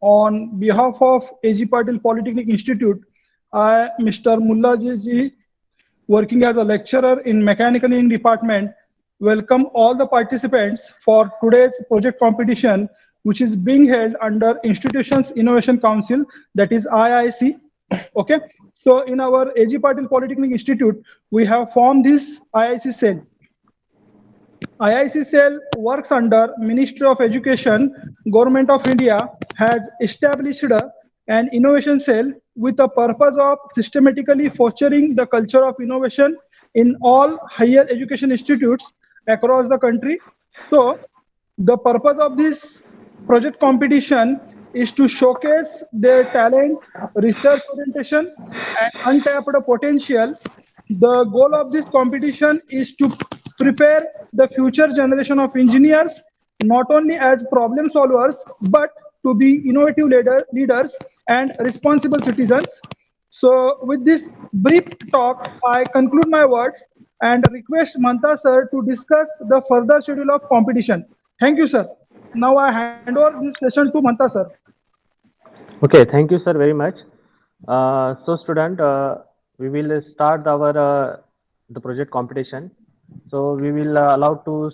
On behalf of AG Patil Polytechnic Institute, I, Mr. Mullaji, working as a lecturer in mechanical engineering department, welcome all the participants for today's project competition, which is being held under Institutions Innovation Council, that is IIC. Okay, so in our AG Patil Polytechnic Institute, we have formed this IIC cell. IIC cell works under Ministry of Education. Government of India has established an innovation cell with the purpose of systematically fostering the culture of innovation in all higher education institutes across the country. So the purpose of this project competition is to showcase their talent, research orientation, and untapped potential. The goal of this competition is to prepare the future generation of engineers not only as problem solvers but to be innovative leaders and responsible citizens. So, with this brief talk, I conclude my words and request Manta sir to discuss the further schedule of competition. Thank you, sir. Now I hand over this session to Manta sir. Okay, thank you, sir, very much. So, student, we will start our the project competition. So, we will allow to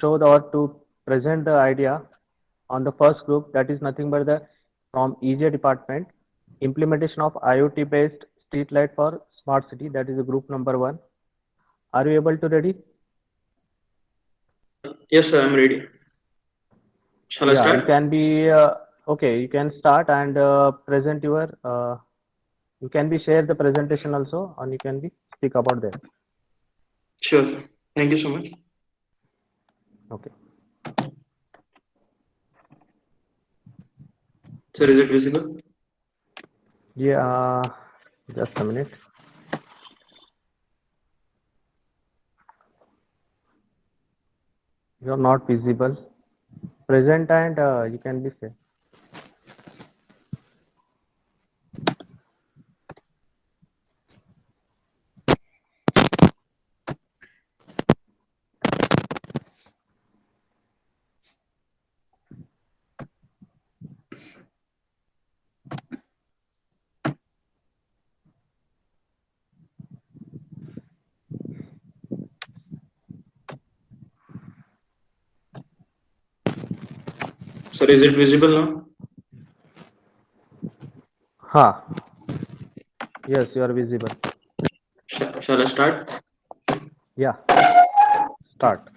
show the or to present the idea on the first group, that is nothing but the from EJ department, implementation of IoT based street light for smart city. That is the group number 1. Are you able to ready? Yes, sir, I'm ready. Shall I Yeah, you start? can be okay. You can start and present your. You can be share the presentation also, and you can be speak about that. Sure. Thank you so much. Okay. Sir, is it visible? Yeah. Just a minute. You are not visible. Present and you can be share. Sir, is it visible now? Ha. Yes, you are visible. Shall I start? Yeah. Start.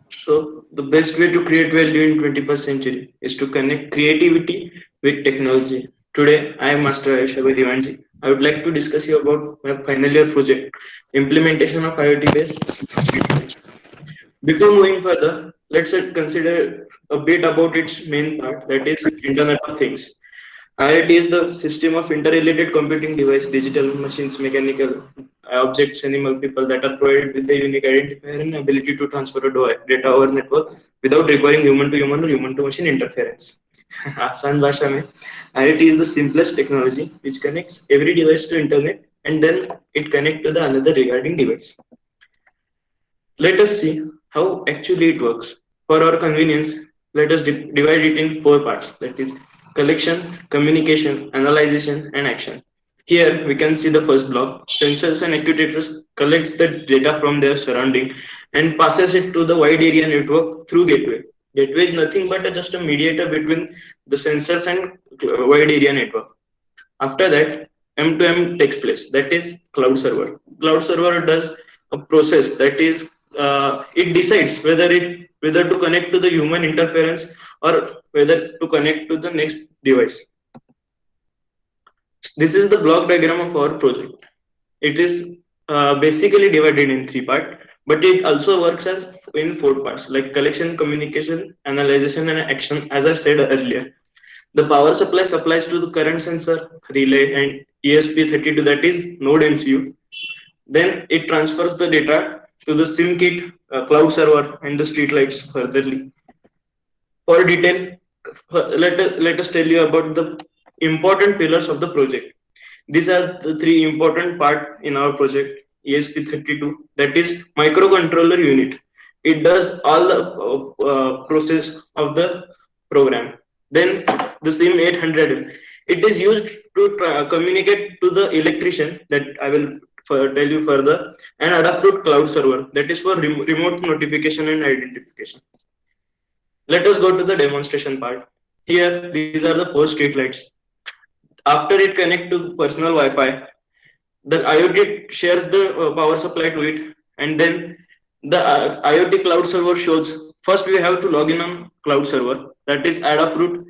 So, the best way to create value in 21st century is to connect creativity with technology. Today, I am Master Aisha Divanji. I would like to discuss you about my final year project, implementation of IoT-based. Before moving further, let's consider a bit about its main part, that is Internet of Things. IoT is the system of interrelated computing device, digital machines, mechanical objects, animal people that are provided with a unique identifier and ability to transfer data over network without requiring human to human or human to machine interference. आसान भाषा में IoT is the simplest technology which connects every device to internet and then it connect to the another regarding device. Let us see how actually it works. For our convenience, let us divide it in 4 parts, that is collection, communication, analyzation, and action. Here we can see the first block. Sensors and actuators collects the data from their surrounding and passes it to the wide area network through gateway. Gateway is nothing but just a mediator between the sensors and wide area network. After that, M2M takes place. That is cloud server. Cloud server does a process that is it decides whether to connect to the human interference or whether to connect to the next device. This is the block diagram of our project. It is basically divided in 3 parts, but it also works as in 4 parts like collection, communication, analyzation, and action. As I said earlier, the power supply supplies to the current sensor, relay, and ESP32, that is node MCU. Then it transfers the data to the SIMKit cloud server and the streetlights furtherly. For detail, let us tell you about the important pillars of the project. These are the 3 important parts in our project. ESP32, that is microcontroller unit. It does all the process of the program. Then the SIM 800, it is used to communicate to the electrician, that I will tell you further, and Adafruit Cloud Server, that is for remote notification and identification. Let us go to the demonstration part. Here, these are the 4 streetlights. After it connect to personal Wi-Fi, the IoT shares the power supply to it, and then the IoT cloud server shows. First, we have to log in on cloud server, that is Adafruit.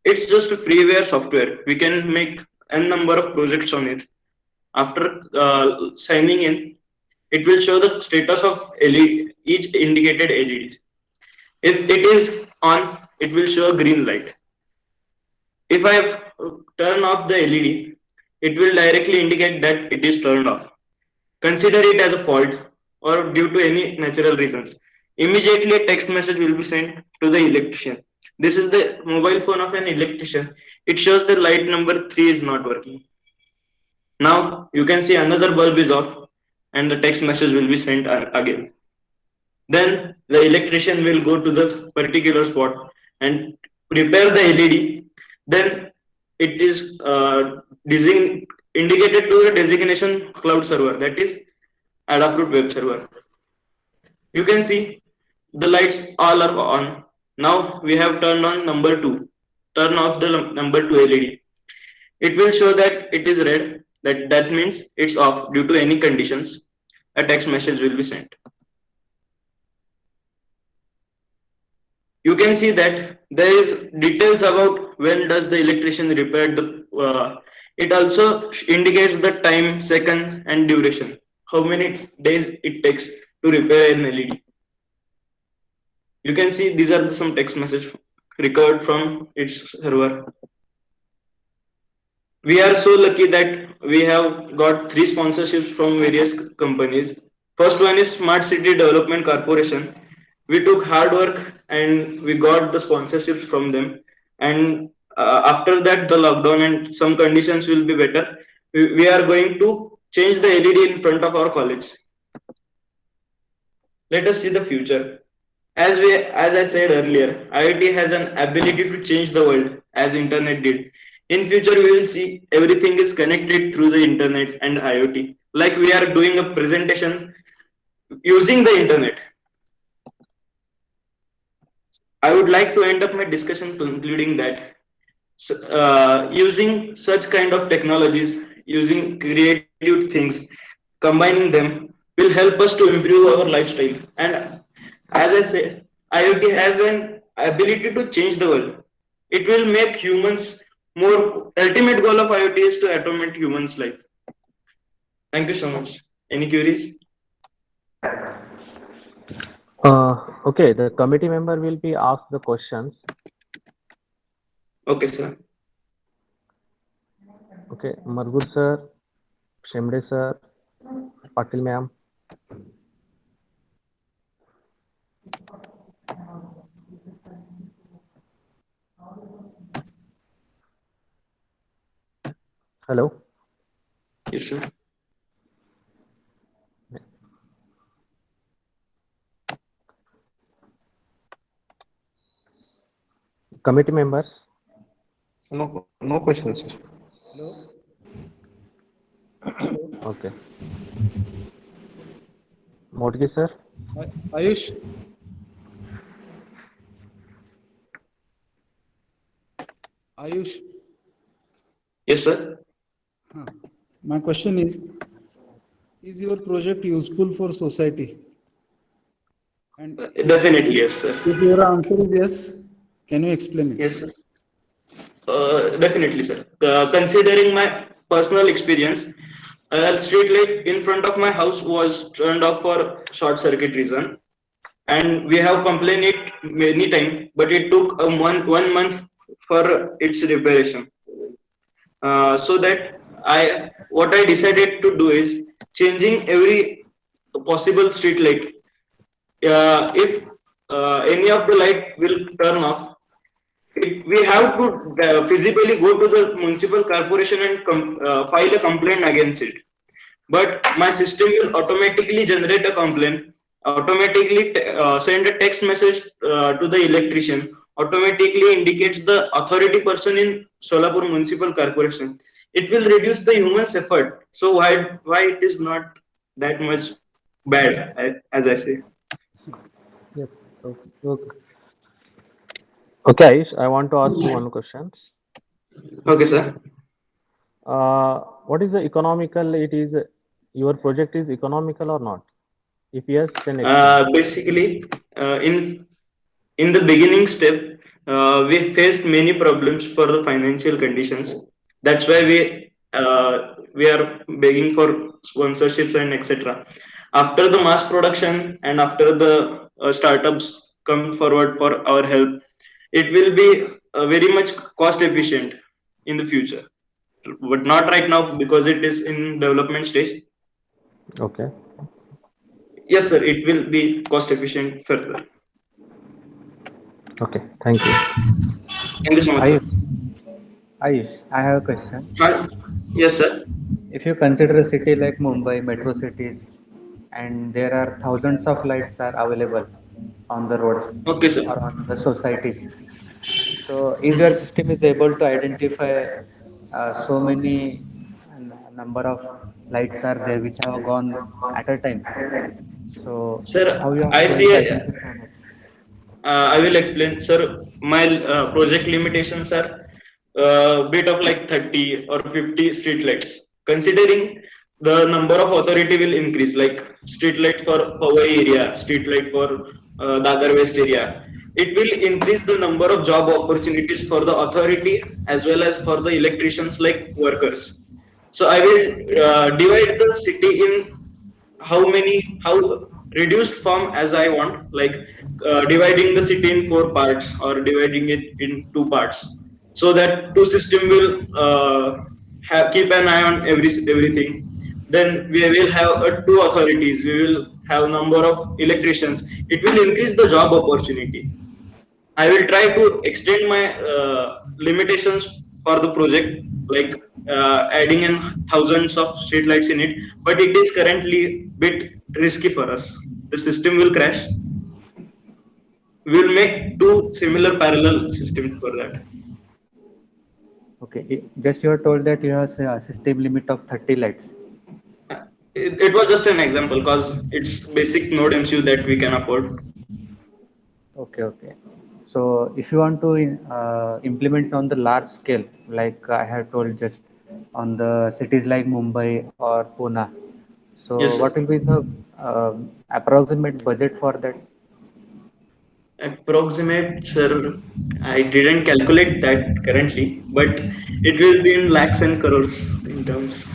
It's just a freeware software. We can make n number of projects on it. After signing in, it will show the status of each indicated LED. If it is on, it will show a green light. If I turn off the LED, it will directly indicate that it is turned off. Consider it as a fault or due to any natural reasons. Immediately a text message will be sent to the electrician. This is the mobile phone of an electrician. It shows the light number 3 is not working. Now you can see another bulb is off and the text message will be sent again. Then the electrician will go to the particular spot and prepare the LED. Then it is indicated to the designation cloud server, that is Adafruit web server. You can see the lights all are on. Now we have turned on number 2. Turn off the number 2 LED. It will show that it is red. That means it's off due to any conditions. A text message will be sent. You can see that there is details about when does the electrician repair the. It also indicates the time, second, and duration. How many days it takes to repair an LED. You can see these are some text message recovered from its server. We are so lucky that we have got 3 sponsorships from various companies. First one is Smart City Development Corporation. We took hard work and we got the sponsorships from them. And after that, the lockdown and some conditions will be better. We are going to change the LED in front of our college. Let us see the future. As I said earlier, IoT has an ability to change the world as internet did. In future, we will see everything is connected through the internet and IoT. Like we are doing a presentation using the internet. I would like to end up my discussion concluding that using such kind of technologies, using creative things, combining them will help us to improve our lifestyle. And as I said, IoT has an ability to change the world. It will make humans more. Ultimate goal of IoT is to automate humans' life. Thank you so much. Any queries? Okay, the committee member will be asked the questions. Okay, sir. Okay, Margur sir, Shemde sir, Patil ma'am. Hello. Yes, sir. Committee members. No questions, sir. Okay. Modgi sir. Ayush. Ayush. Yes, sir. My question is your project useful for society? And Definitely, yes, sir. if your answer is yes, can you explain it? Yes, sir. Definitely, sir. Considering my personal experience, street light in front of my house was turned off for short circuit reason, and we have complained it many times, but it took a month, 1 month for its reparation. So that what I decided to do is changing every possible street light. If any of the light will turn off, we have to physically go to the municipal corporation and file a complaint against it. But my system will automatically generate a complaint automatically send a text message to the electrician, automatically indicates the authority person in Solapur Municipal Corporation. It will reduce the human's effort. So why it is not that much bad, as I say. Yes. Okay. Okay. Okay, Aish, I want to ask you one question. Okay, sir. What is the economical? It is your project is economical or not? If yes, then explain. Basically, in the beginning step, we faced many problems for the financial conditions. That's why we are begging for sponsorships and etc. After the mass production and after the startups come forward for our help, it will be very much cost efficient in the future, but not right now because it is in development stage. Okay. Yes, sir, it will be cost efficient further. Okay. Thank you. Thank you so much, sir. Ayush, Ayush, I have a question. Hi. Yes, sir. If you consider a city like Mumbai, metro cities, and there are thousands of lights are available on the roads Okay, sir. or on the societies. So, is your system is able to identify so many number of lights are there which have gone at a time? So, Sir, how you are I going see. to identify that? I will explain, sir. My project limitations are bit of like 30 or 50 street lights. Considering the number of authority will increase, like street light for Powai area, street light for Dadar West area. It will increase the number of job opportunities for the authority as well as for the electricians like workers. So I will divide the city in how reduced form as I want, like dividing the city in four parts or dividing it in two parts, so that two system will keep an eye on everything. Then we will have two authorities. We will have number of electricians. It will increase the job opportunity. I will try to extend my limitations for the project, like adding in thousands of streetlights in it. But it is currently bit risky for us. The system will crash. We will make two similar parallel systems for that. Okay, just you are told that you have a system limit of 30 lights. It was just an example because it's basic node MCU that we can afford. Okay, okay. So if you want to implement on the large scale, like I have told just on the cities like Mumbai or Pune, so Yes, what sir. will be the approximate budget for that? Approximate, sir. I didn't calculate that currently, but it will be in lakhs and crores in terms.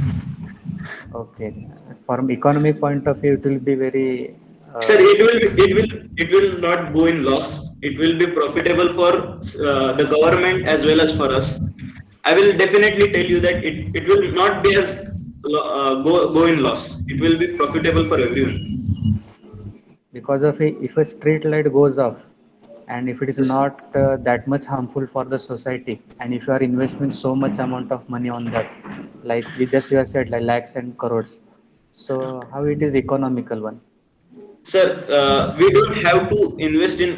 Okay, from economic point of view, it will be very Sir, it will not go in loss. It will be profitable for the government as well as for us. I will definitely tell you that it will not be as go in loss. It will be profitable for everyone. because of if a street light goes off and if it is Yes. not that much harmful for the society, and if you are investing so much amount of money on that, like you have said like lakhs and crores, so how it is economical one? Sir, we don't have to invest in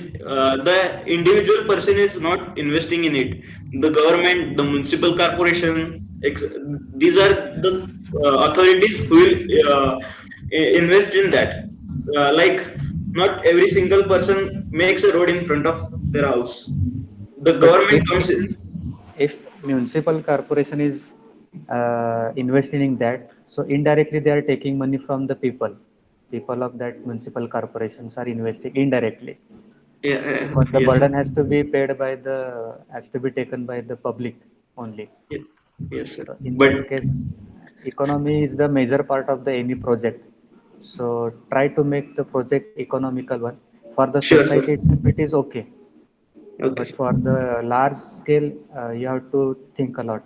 the individual person is not investing in it. The government, the municipal corporation, these are the authorities who will invest in that. Like not every single person makes a road in front of their house. The But government comes in. if municipal corporation is investing in that, so indirectly they are taking money from the people of that municipal corporations are investing indirectly, Yeah, because the yes, sir. burden has to be taken by the public only. Ye- Yes, sir. So in But that case, economy is the major part of the any project. So try to make the project economical one. For the sure, society sir. itself, it is okay. Okay, But sir. for the large scale, you have to think a lot.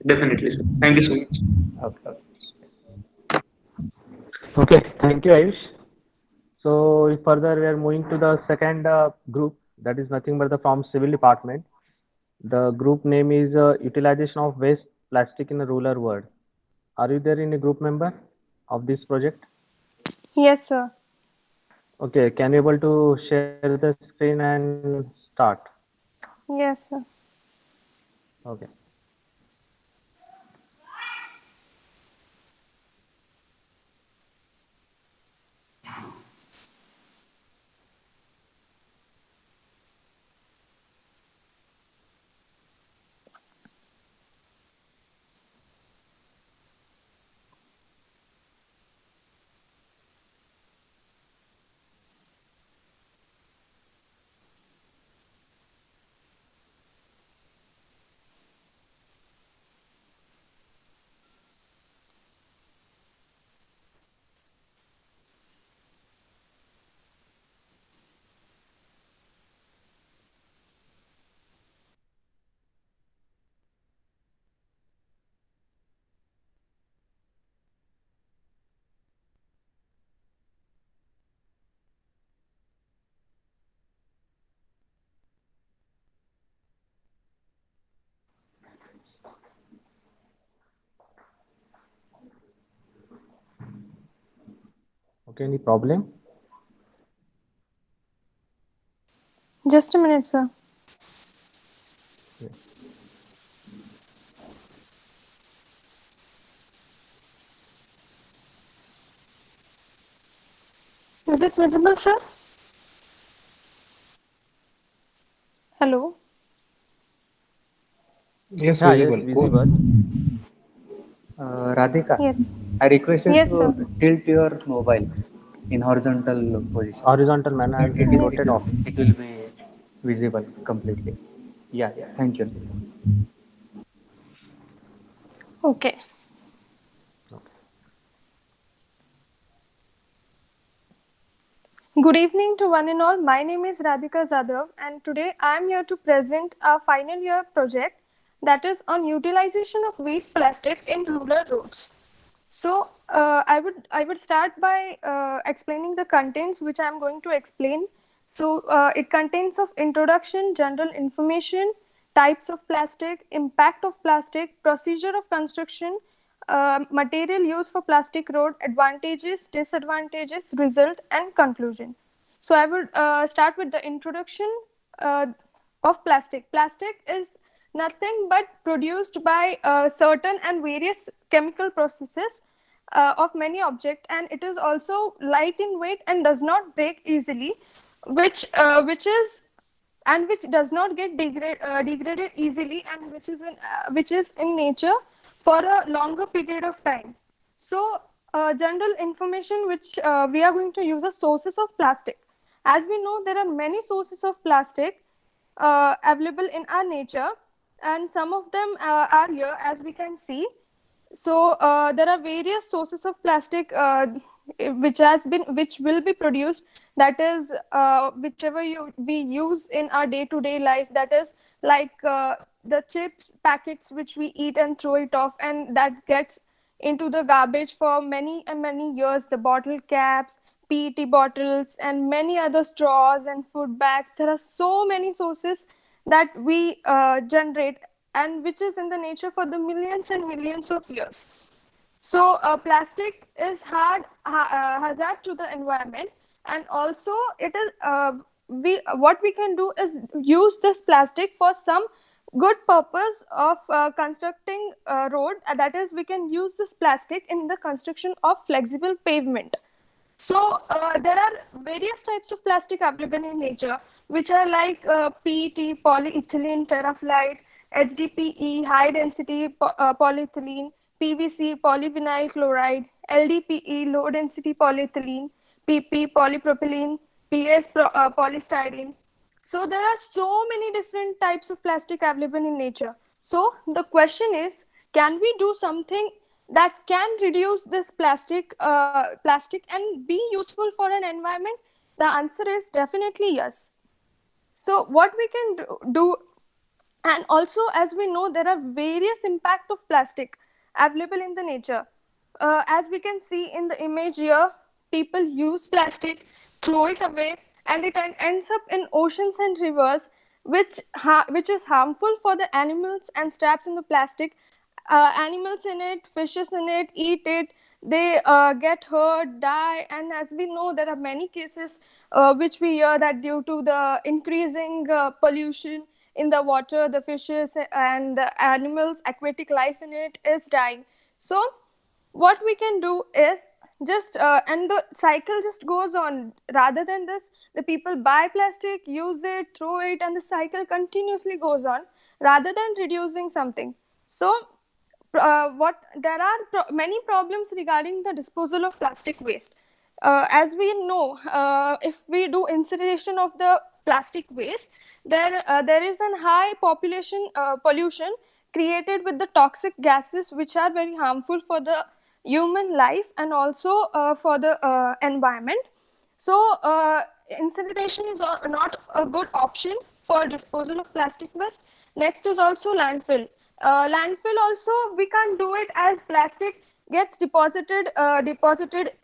Definitely, sir. Thank you so much. Okay. Okay. Thank you, Ayush. So further, we are moving to the second group. That is nothing but the from civil department. The group name is utilization of waste plastic in a rural world. Are you there in a group member of this project? Yes, sir. Okay, can you able to share the screen and start? Yes, sir. Okay. Okay, any problem? Just a minute, sir. Yeah. Is it visible, sir? Hello? Yes, Yeah, yes, visible. Go visible. on. Radhika, Yes. I request you Yes, sir. to tilt your mobile in horizontal position Horizontal so manner, that I'll Yes. rotate off. it will be visible completely. Yeah, yeah. Thank you. Okay. Okay. Good evening to one and all. My name is Radhika Zadav, and today I am here to present our final year project that is on utilization of waste plastic in rural roads. So I would start by explaining the contents which I am going to explain. So it contains of introduction, general information, types of plastic, impact of plastic, procedure of construction, material used for plastic road, advantages, disadvantages, result, and conclusion. So I would start with the introduction uh, of plastic. Plastic is nothing but produced by certain and various chemical processes of many objects, and it is also light in weight and does not break easily, which does not get degraded easily, and which is in nature for a longer period of time. So general information which we are going to use as sources of plastic. As we know, there are many sources of plastic available in our nature, and some of them are here as we can see. So there are various sources of plastic which will be produced, that is whichever we use in our day to day life, that is like the chips packets which we eat and throw it off, and that gets into the garbage for many and many years. The bottle caps, PET bottles, and many other straws and food bags. There are so many sources that we generate, and which is in the nature for the millions and millions of years. So plastic is hazard to the environment, and also it is we what we can do is use this plastic for some good purpose of constructing a road. That is, we can use this plastic in the construction of flexible pavement. So there are various types of plastic available in nature, which are like PET, polyethylene terephthalate, HDPE, high density polyethylene, PVC, polyvinyl chloride, LDPE, low density polyethylene, PP, polypropylene, polystyrene. So there are so many different types of plastic available in nature. So the question is, can we do something that can reduce this plastic and be useful for an environment? The answer is definitely yes. So what we can do, and also as we know, there are various impact of plastic available in the nature. As we can see in the image here, people use plastic, throw it away, and it ends up in oceans and rivers, which is harmful for the animals and traps in the plastic. Animals in it, fishes in it, eat it. they get hurt, die, and as we know, there are many cases which we hear that due to the increasing pollution in the water, the fishes and the animals, aquatic life in it is dying. So what we can do is just and the cycle just goes on. Rather than this, the people buy plastic, use it, throw it, and the cycle continuously goes on rather than reducing something. So what there are many problems regarding the disposal of plastic waste. As we know, if we do incineration of the plastic waste, there is a high population pollution created with the toxic gases which are very harmful for the human life and also for the environment. So incineration is not a good option for disposal of plastic waste. Next is also landfill. Landfill also we can't do it as plastic gets deposited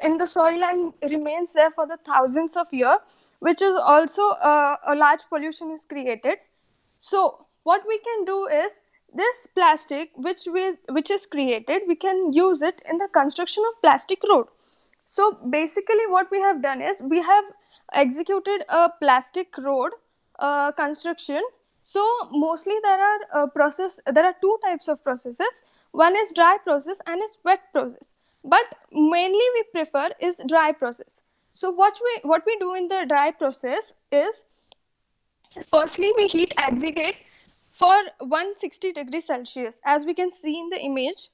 in the soil and remains there for the thousands of years, which is also a large pollution is created. So what we can do is this plastic which is created, we can use it in the construction of plastic road. So basically what we have done is we have executed a plastic road construction. So mostly there are two types of processes. One is dry process and is wet process, but mainly we prefer is dry process. So what we do in the dry process is, firstly we heat aggregate for 160 degrees Celsius. As we can see in the image,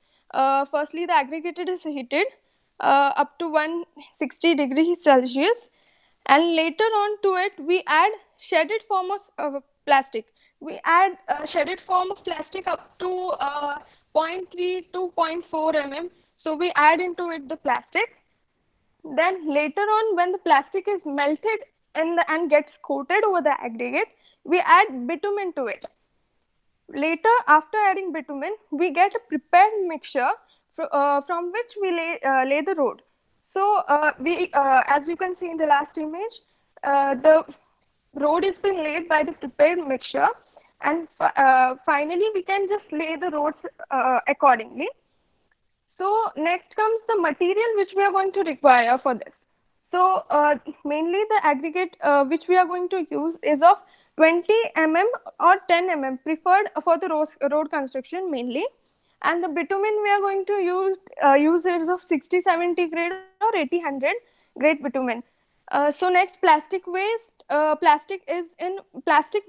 firstly the aggregated is heated up to 160 degrees Celsius, and later on to it we add shredded form of plastic. We add shredded form of plastic up to zero point 0.3 to zero point 0.4 mm. So we add into it the plastic. Then later on, when the plastic is melted and gets coated over the aggregate, we add bitumen to it. Later, after adding bitumen, we get a prepared mixture from which we lay the road. So as you can see in the last image, the road is being laid by the prepared mixture, and finally we can just lay the roads accordingly. So next comes the material which we are going to require for this. So mainly the aggregate which we are going to use is of 20 mm or 10 mm preferred for the road construction mainly. And the bitumen we are going to use is of 60-70 grade or 80-100 grade bitumen. So next, plastic waste. Plastic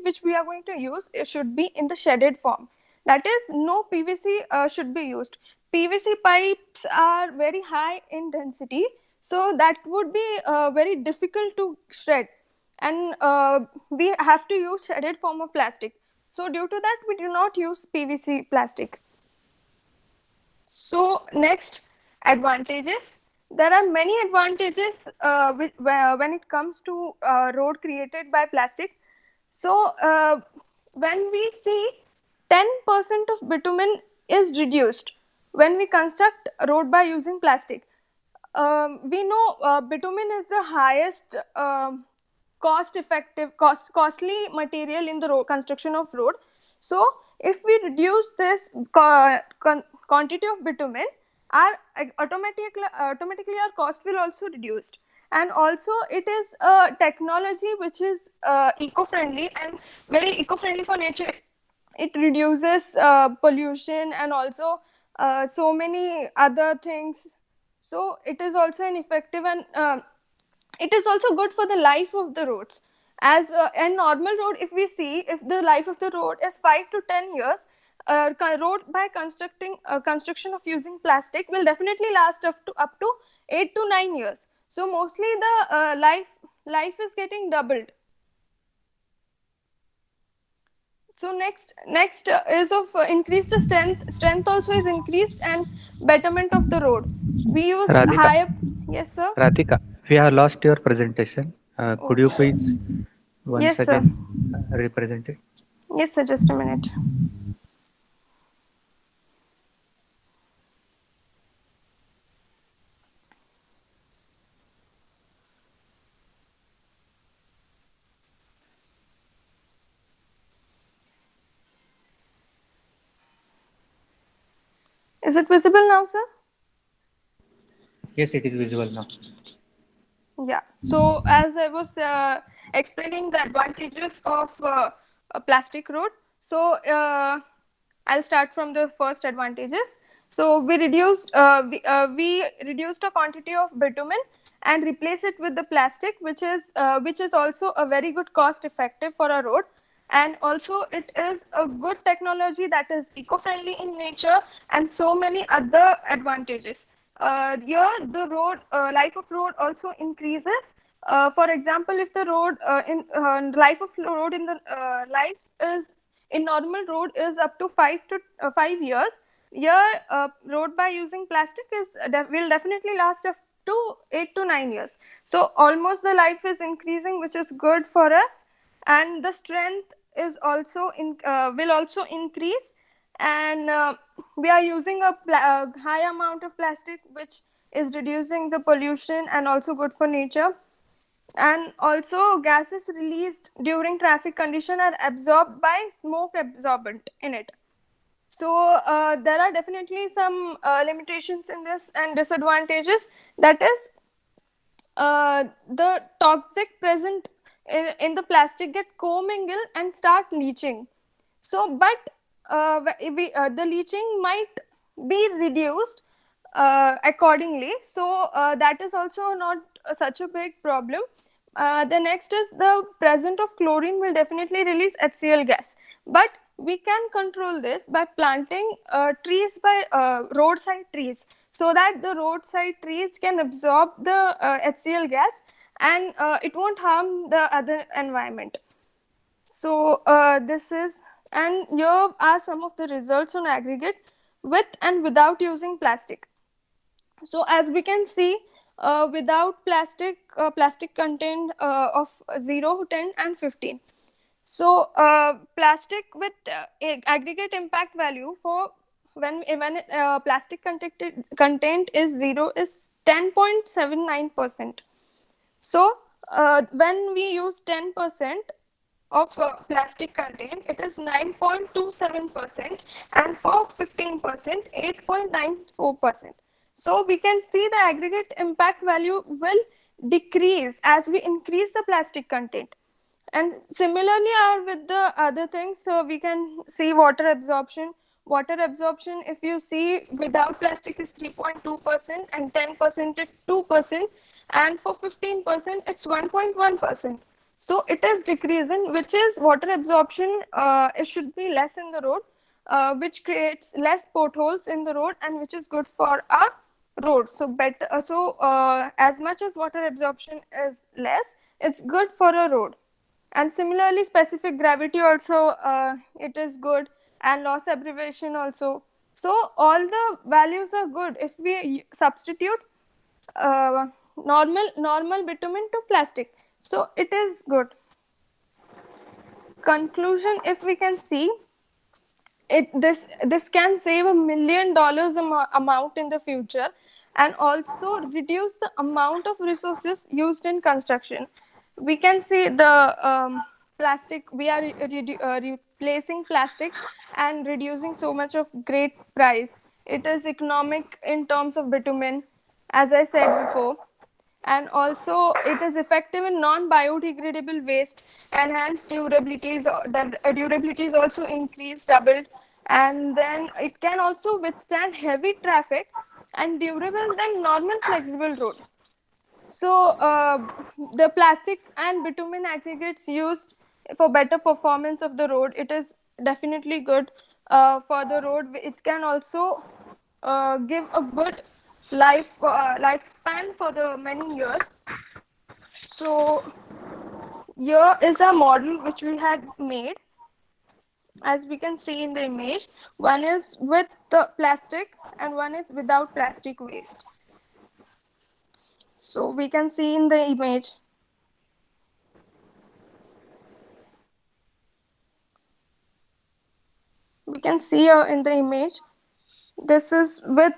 which we are going to use, it should be in the shredded form. That is, no PVC should be used. PVC pipes are very high in density, so that would be very difficult to shred, and we have to use shredded form of plastic. So due to that, we do not use PVC plastic. So next, advantages. There are many advantages when it comes to road created by plastic. So when we see 10% of bitumen is reduced when we construct a road by using plastic. We know bitumen is the highest costly material in the construction of road. So if we reduce this quantity of bitumen, our automatically our cost will also reduced. And also it is a technology which is eco-friendly and very eco-friendly for nature. It reduces pollution and also so many other things. So it is also an effective, and it is also good for the life of the roads. As a normal road, if we see, if the life of the road is 5 to 10 years, road by construction of using plastic will definitely last up to 8 to 9 years. So mostly the life is getting doubled. So next is of increased strength also is increased, and betterment of the road. We use Radhika, higher. Yes sir. Radhika, we have lost your presentation. Could you Oh. please once Yes sir. again represent it? Yes sir, just a minute. Is it visible now, sir? Yes, it is visible now. Yeah. So as I was explaining the advantages of a plastic road, so I'll start from the first advantages. So we reduced a quantity of bitumen and replace it with the plastic, which is also a very good cost effective for a road. And also it is a good technology that is eco-friendly in nature and so many other advantages. Here the road life of road also increases. For example, if the road in life of road in the life is in normal road is up to 5 years. Here road by using plastic is will definitely last up to 8 to 9 years. So almost the life is increasing, which is good for us, and the strength is also will also increase. And we are using a high amount of plastic, which is reducing the pollution and also good for nature. And also gases released during traffic condition are absorbed by smoke absorbent in it. So there are definitely some limitations in this and disadvantages. That is, the toxic present in the plastic get commingle and start leaching. So but the leaching might be reduced accordingly. So that is also not such a big problem. The next is the presence of chlorine will definitely release HCl gas, but we can control this by planting trees by roadside trees, so that the roadside trees can absorb the HCl gas, and it won't harm the other environment. So this is, and here are some of the results on aggregate with and without using plastic. So as we can see, without plastic, plastic content of 0, 10 and 15. So plastic with aggregate impact value for when plastic content is 0 is 10.79%. So when we use 10% of plastic content, it is 9.27%, and for 15%, 8.94%. So we can see the aggregate impact value will decrease as we increase the plastic content. And similarly are with the other things. So we can see water absorption. Water absorption, if you see, without plastic is 3.2%, and 10% is 2%, and for 15% it's 1.1%. So it is decreasing, which is water absorption. It should be less in the road, which creates less potholes in the road, and which is good for our road. So better. As much as water absorption is less, it's good for a road. And similarly, specific gravity also, it is good, and loss abbreviation also. So all the values are good if we substitute uh, normal bitumen to plastic. So it is good. Conclusion, if we can see it, this can save $1 million amount in the future, and also reduce the amount of resources used in construction. We can see the plastic, we are replacing plastic and reducing so much of great price. It is economic in terms of bitumen, as I said before. And also it is effective in non-biodegradable waste. Enhanced durability is durability is also increased, doubled. And then it can also withstand heavy traffic and durable than normal flexible road. So the plastic and bitumen aggregates used for better performance of the road, it is definitely good for the road. It can also give a good lifespan for the many years. So here is a model which we had made, as we can see in the image. One is with the plastic and one is without plastic waste. So we can see in the image. We can see in the image, this is with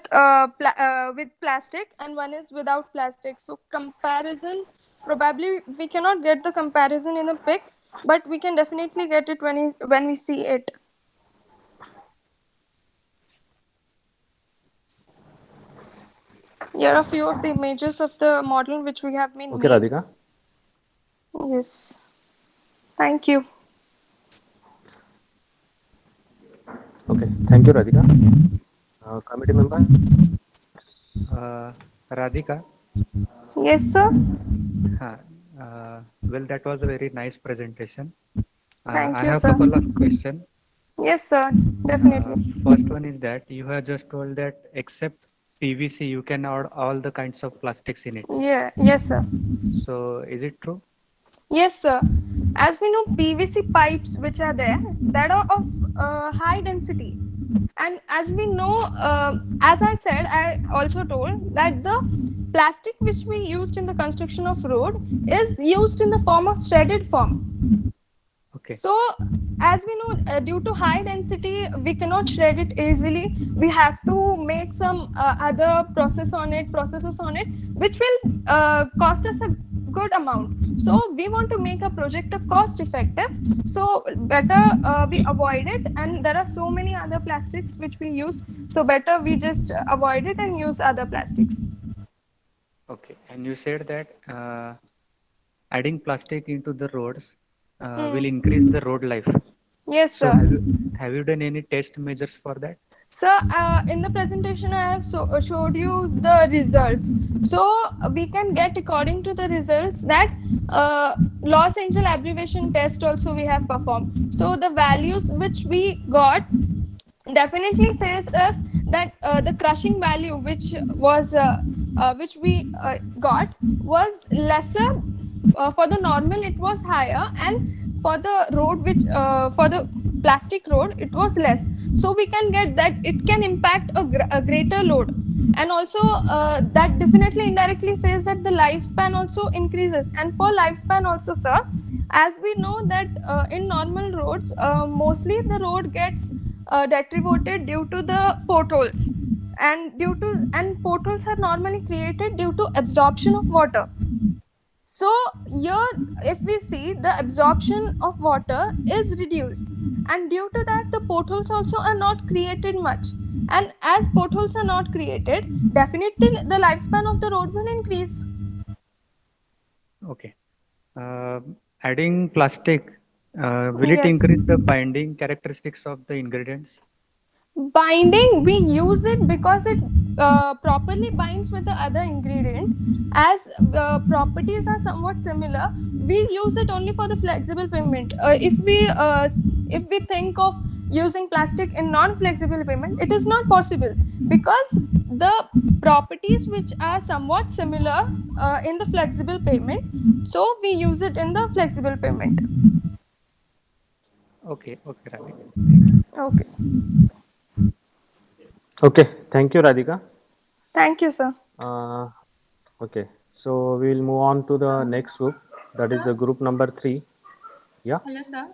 plastic and one is without plastic. So comparison, probably we cannot get the comparison in the pic, but we can definitely get it when we see it. Here are a few of the images of the model which we have been Okay, made. Radhika. Yes. Thank you. Okay, thank you, Radhika. Committee member. Radhika, Yes, sir. well, that was a very nice presentation. Thank I you, have a sir. couple of questions. Yes, sir. Definitely. First one is that you have just told that except PVC, you can add all the kinds of plastics in it. Yeah. Yes, sir. So is it true? Yes, sir. As we know, PVC pipes which are there that are of high density, and as we know, as I said, I also told that the plastic which we used in the construction of road is used in the form of shredded form. Okay. So, as we know, due to high density, we cannot shred it easily. We have to make some other processes on it, which will cost us a good amount. So, we want to make a project cost effective. So, better we avoid it. And there are so many other plastics which we use. So, better we just avoid it and use other plastics. Okay. And you said that adding plastic into the roads will increase the road life. Yes, So sir. have you done any test measures for that? So, in the presentation, I have showed you the results. So, we can get according to the results that Los Angeles abbreviation test also we have performed. So, the values which we got definitely says us that the crushing value which we got was lesser. For the normal it was higher, and for the road which for the plastic road it was less. So we can get that it can impact a greater load, and also that definitely indirectly says that the lifespan also increases. And for lifespan also, sir, as we know that in normal roads mostly the road gets deteriorated due to the potholes, and potholes are normally created due to absorption of water. So here if we see, the absorption of water is reduced, and due to that the potholes also are not created much. And as potholes are not created, definitely the lifespan of the road will increase. Okay. Adding plastic, will it Yes. increase the binding characteristics of the ingredients? Binding, we use it because it properly binds with the other ingredient. As properties are somewhat similar, we use it only for the flexible payment. If we think of using plastic in non-flexible payment, it is not possible, because the properties which are somewhat similar in the flexible payment, so we use it in the flexible payment. Okay, okay, Radhika. Okay, sir. Okay, thank you, Radhika. Thank you, sir. Okay, so we will move on to the next group. That is Sir? the group number 3. Yeah. Hello, sir.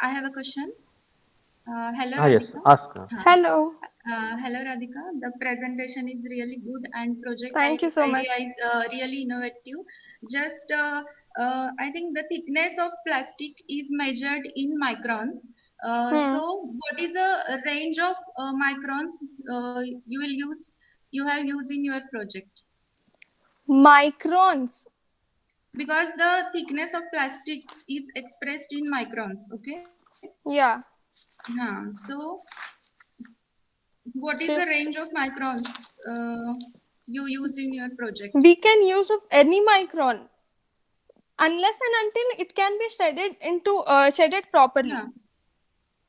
I have a question. Hello, Yes. Radhika. Ask. Hello. Hello, Radhika. The presentation is really good and project Thank you so much. idea is really innovative. Just, I think the thickness of plastic is measured in microns. So, what is the range of microns you have used in your project? Microns. Because the thickness of plastic is expressed in microns. Okay. Yeah. So, what is the range of microns you use in your project? We can use of any micron, unless and until it can be shredded properly. Yeah.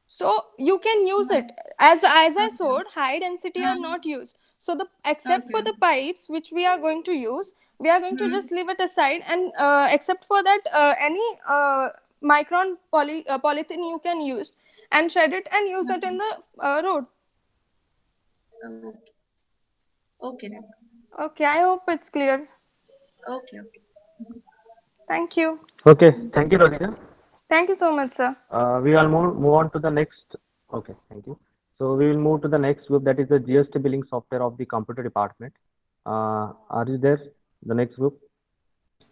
So you can use it as I showed. High density are not used. So except for the pipes which we are going to use, we are going to just leave it aside, and except for that any micron polythene you can use and shred it and use it in the road. Okay. Okay then. Okay, I hope it's clear. Okay. Thank you. Okay, thank you, Radhika. Thank you so much, sir. We will move on to the next. Okay, thank you. So we will move to the next group, that is the GST billing software of the computer department. Are you there? The next group?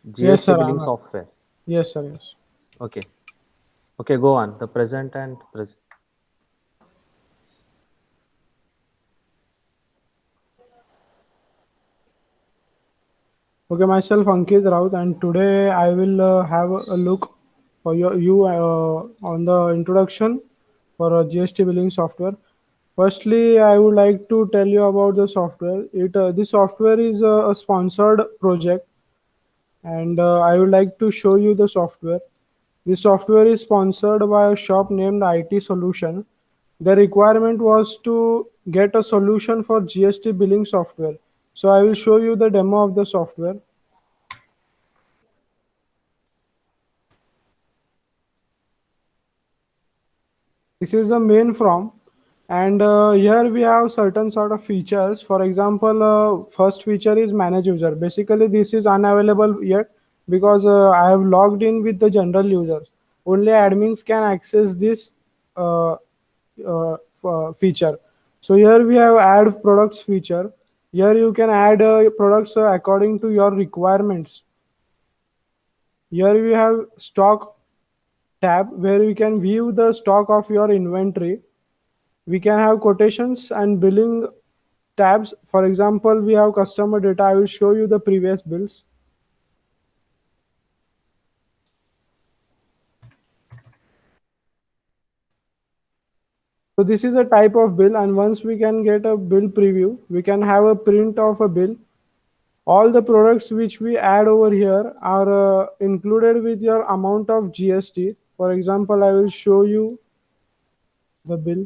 GST Yes, sir, billing I'm software. Yes, sir. Yes. Okay. Okay, go on. The present and present. Okay, myself Ankit Raut, and today I will have a look for you on the introduction for GST billing software. Firstly, I would like to tell you about the software. This software is a sponsored project, and I would like to show you the software. This software is sponsored by a shop named IT Solution. The requirement was to get a solution for GST billing software. So I will show you the demo of the software. This is the main form, and here we have certain sort of features. For example, first feature is manage user. Basically this is unavailable yet because I have logged in with the general users. Only admins can access this uh, feature. So here we have add products feature. Here you can add products according to your requirements. Here we have stock tab where we can view the stock of your inventory. We can have quotations and billing tabs. For example, we have customer data. I will show you the previous bills. So this is a type of bill, and once we can get a bill preview, we can have a print of a bill. All the products which we add over here are included with your amount of GST. For example, I will show you the bill.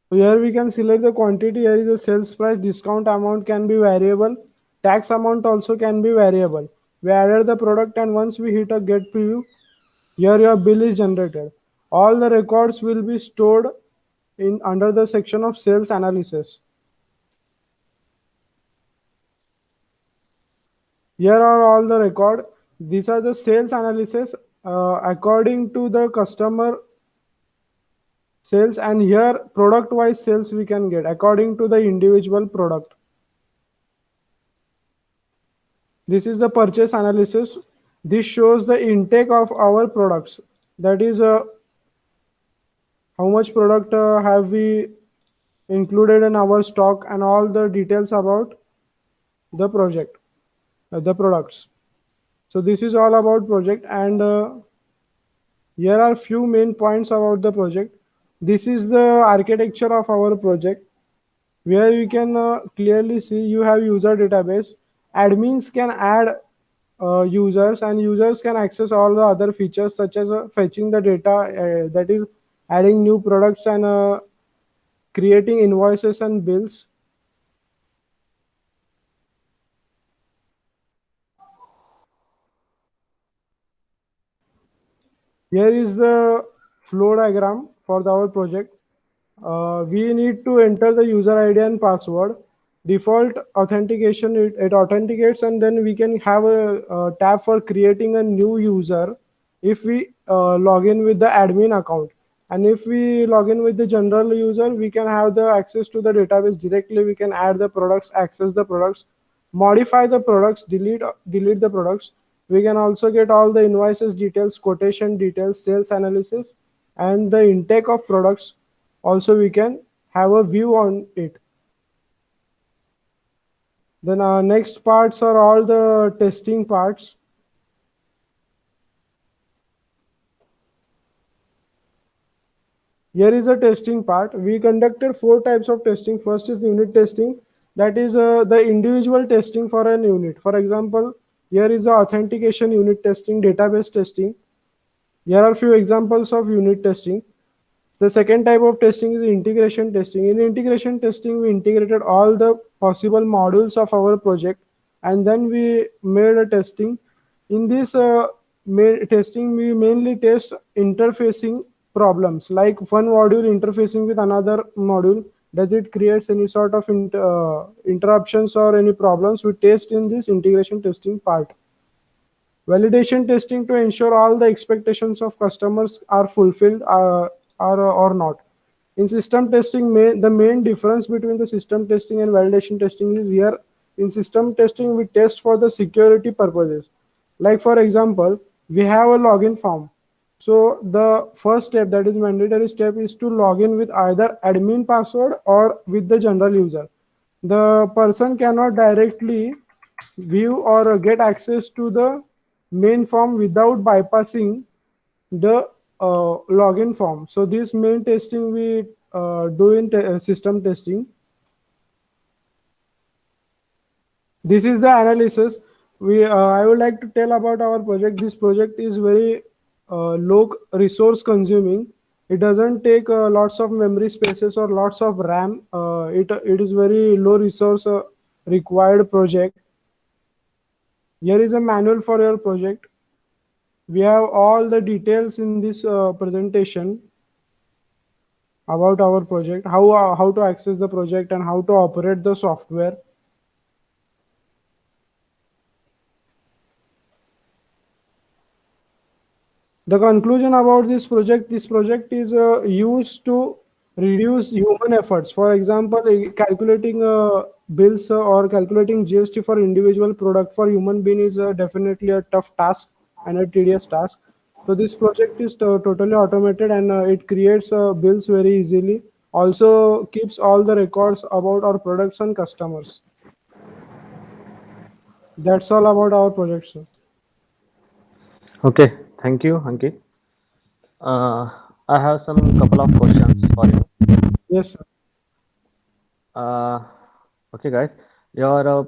So here we can select the quantity. Here is the sales price. Discount amount can be variable. Tax amount also can be variable. We added the product, and once we hit a get preview, here your bill is generated. All the records will be stored in under the section of sales analysis. Here are all the record. These are the sales analysis according to the customer sales, and here product wise sales we can get according to the individual product. This is the purchase analysis. This shows the intake of our products. That is how much product have we included in our stock, and all the details about the project, the products. So this is all about project, and here are few main points about the project. This is the architecture of our project, where you can clearly see you have user database. Admins can add users, and users can access all the other features such as fetching the data, that is adding new products, and creating invoices and bills. Here is the flow diagram for our project. We need to enter the user ID and password. Default authentication, it authenticates, and then we can have a tab for creating a new user if we log in with the admin account. And if we log in with the general user, we can have the access to the database directly. We can add the products, access the products, modify the products, delete the products. We can also get all the invoices details, quotation details, sales analysis, and the intake of products. Also we can have a view on it. Then next parts are all the testing parts. Here is a testing part. We conducted 4 types of testing. First is unit testing. That is the individual testing for an unit. For example, here is the authentication unit testing, database testing. Here are few examples of unit testing. The second type of testing is integration testing. In integration testing, we integrated all the possible modules of our project, and then we made a testing. In this testing, we mainly test interfacing problems, like one module interfacing with another module. Does it creates any sort of interruptions or any problems? We test in this integration testing part. Validation testing to ensure all the expectations of customers are fulfilled or not. In system testing, the main difference between the system testing and validation testing is here. In system testing, we test for the security purposes. Like for example, we have a login form. So the first step, that is mandatory step, is to log in with either admin password or with the general user. The person cannot directly view or get access to the main form without bypassing the login form. So this main testing we do in system testing. This is the analysis. I would like to tell about our project. This project is very low resource consuming. It doesn't take lots of memory spaces or lots of RAM. It is very low resource required project. Here is a manual for your project. We have all the details in this presentation about our project, how to access the project and how to operate the software. The conclusion about this project is used to reduce human efforts. For example, calculating bills or calculating GST for individual product for human being is definitely a tough task and a tedious task. So this project is totally automated, and it creates bills very easily. Also keeps all the records about our products and customers. That's all about our project, sir. Okay, thank you, Ankit. I have some couple of questions for you. Yes, sir. Okay, guys, you are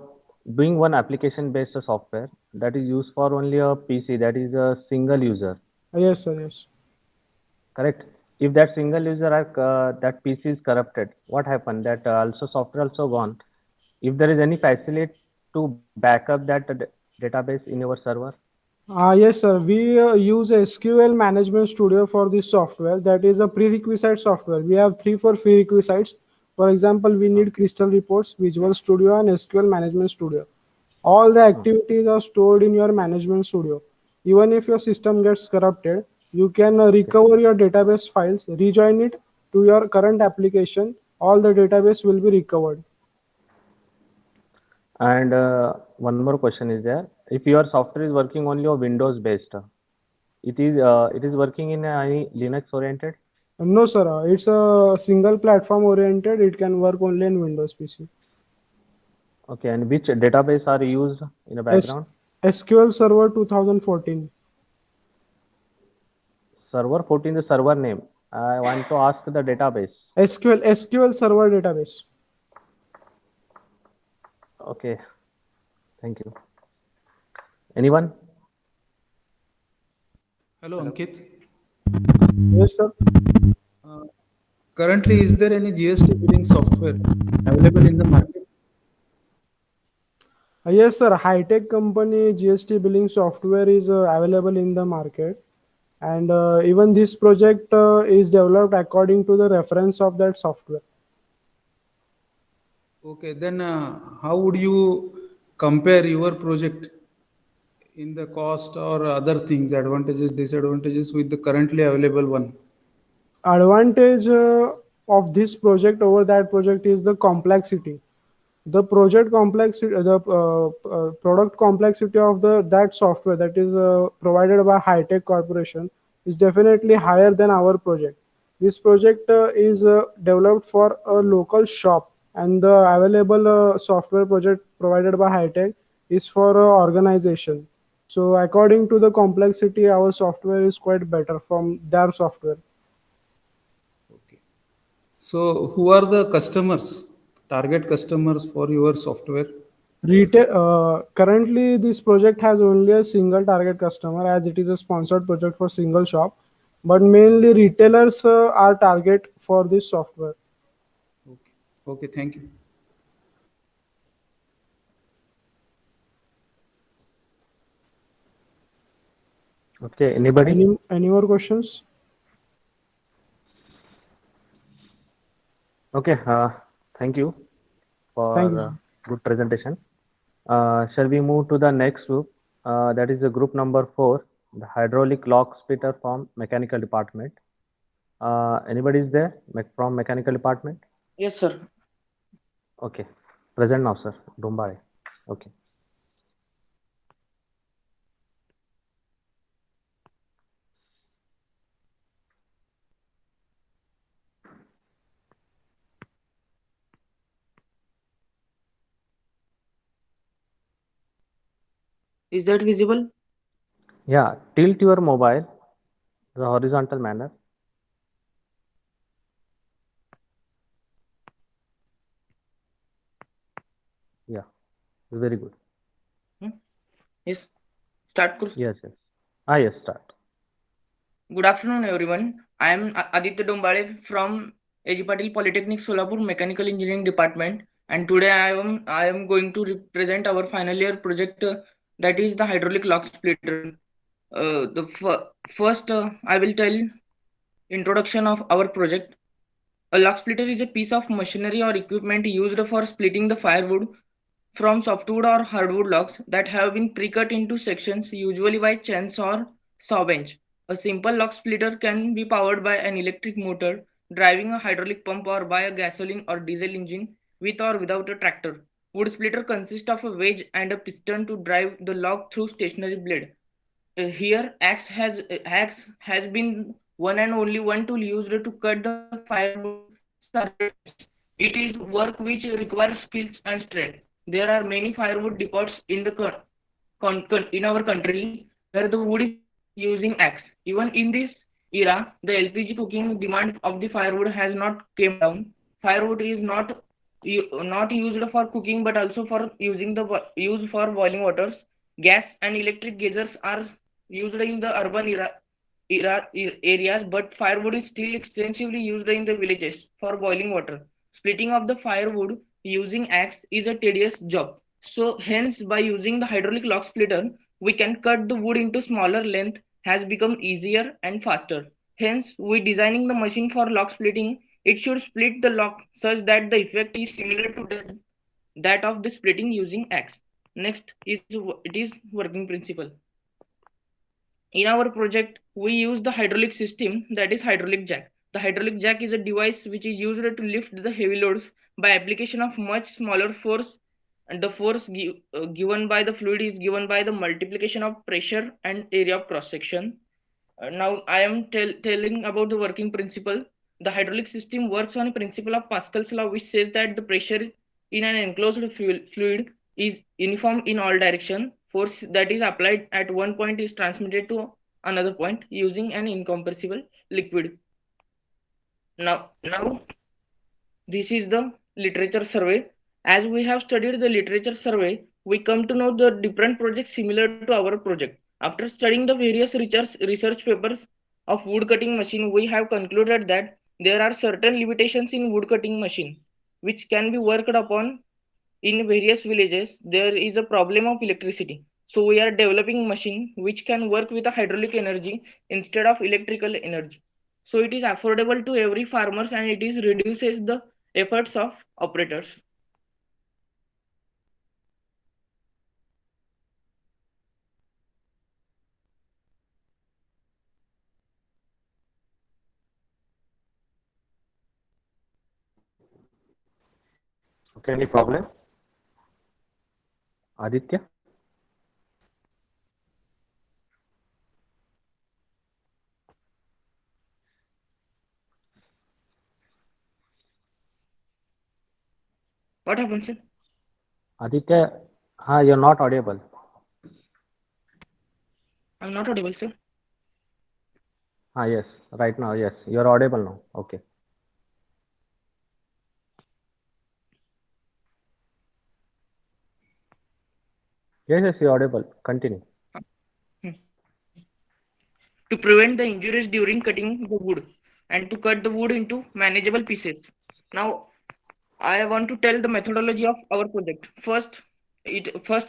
doing one application-based software that is used for only a PC, that is a single user. Yes, sir. Yes. Correct. If that single user that PC is corrupted, what happened? That also software also gone. If there is any facility to back up that database in your server. Yes, sir. We use SQL Management Studio for this software. That is a prerequisite software. We have 3-4 prerequisites. For example, we need Crystal Reports, Visual Studio, and SQL Management Studio. All the activities are stored in your Management Studio. Even if your system gets corrupted, you can recover your database files, rejoin it to your current application. All the database will be recovered. And one more question is there. If your software is working only on Windows based, it is working in any Linux oriented? No, sir. It's a single platform oriented. It can work only in Windows PC. Okay, and which database are used in the background? SQL Server 2014. Server 14, the server name. I want to ask the database. SQL Server database. Okay, thank you. Anyone? Hello, Ankit. Yes, sir. Currently, is there any GST billing software available in the market? Yes, sir. High-tech company GST billing software is available in the market, and even this project is developed according to the reference of that software. Okay, then how would you compare your project in the cost or other things, advantages, disadvantages with the currently available one? Advantage of this project over that project is the complexity. The project complexity, the product complexity of that software that is provided by High-Tech Corporation is definitely higher than our project. This project is developed for a local shop, and the available software project provided by High-Tech is for organization. So according to the complexity, our software is quite better from their software. Okay. So who are the customers, target customers for your software? Currently, this project has only a single target customer, as it is a sponsored project for single shop, but mainly retailers are target for this software. Okay. Okay. Thank you. Okay, anybody? Any more questions? Okay, thank you for Thank you. good presentation. Shall we move to the next group? that is the group number 4, the hydraulic lock splitter from mechanical department. Anybody is there from mechanical department? Yes, sir. Okay, present now, sir. Dumbare. Okay. Is that visible? Yeah, tilt your mobile the horizontal manner. Yeah, very good. Yes. Start. Yes, yes. Yes, start. Good afternoon, everyone. I am Aditya Dombale from A.G. Patil Polytechnic Solapur Mechanical Engineering Department, and today I am going to represent our final year project, that is the hydraulic lock splitter. First, I will tell introduction of our project. A lock splitter is a piece of machinery or equipment used for splitting the firewood from softwood or hardwood logs that have been pre-cut into sections, usually by chainsaw or saw bench. A simple lock splitter can be powered by an electric motor driving a hydraulic pump or by a gasoline or diesel engine with or without a tractor. Wood splitter consists of a wedge and a piston to drive the log through stationary blade. Here, axe has been one and only one tool used to cut the firewood surface. It is work which requires skills and strength. There are many firewood depots in in our country where the wood is using axe. Even in this era, the LPG cooking demand of the firewood has not came down. Firewood is not used for cooking but also for used for boiling waters. Gas and electric geysers are used in the urban areas, but firewood is still extensively used in the villages for boiling water. Splitting of the firewood using axe is a tedious job. So hence by using the hydraulic lock splitter, we can cut the wood into smaller length has become easier and faster. Hence, we designing the machine for lock splitting. It should split the lock such that the effect is similar to that of the splitting using axe. Next is it is working principle. In our project, we use the hydraulic system, that is hydraulic jack. The hydraulic jack is a device which is used to lift the heavy loads by application of much smaller force, and the force given by the fluid is given by the multiplication of pressure and area of cross section. Now I am telling about the working principle. The hydraulic system works on a principle of Pascal's law, which says that the pressure in an enclosed fluid is uniform in all directions. Force that is applied at one point is transmitted to another point using an incompressible liquid. Now this is the literature survey. As we have studied the literature survey, we come to know the different projects similar to our project. After studying the various research papers of wood cutting machine, we have concluded that there are certain limitations in wood cutting machine which can be worked upon in various villages. There is a problem of electricity. So we are developing machine which can work with a hydraulic energy instead of electrical energy. So it is affordable to every farmers and it is reduces the efforts of operators. Okay, any problem? Aditya? What happened, sir? Aditya, you're not audible. I'm not audible, sir. Yes, right now, yes, you're audible now. Okay. Yes, you're audible. Continue. To prevent the injuries during cutting the wood and to cut the wood into manageable pieces. Now, I want to tell the methodology of our project. First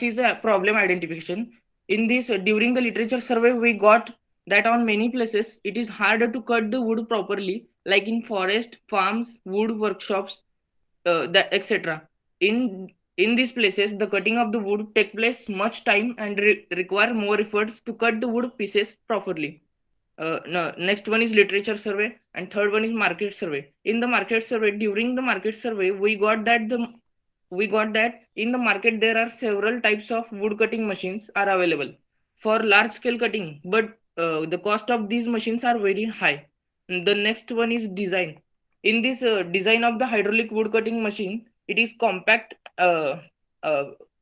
is a problem identification. In this, during the literature survey, we got that on many places it is harder to cut the wood properly, like in forest, farms, wood workshops, that etc. In In these places, the cutting of the wood take place much time and require more efforts to cut the wood pieces properly. No, next one is literature survey, and third one is market survey. In the market survey, during the market survey, we got that in the market there are several types of wood cutting machines are available for large scale cutting, but the cost of these machines are very high. The next one is design. In this design of the hydraulic wood cutting machine, it is compact uh,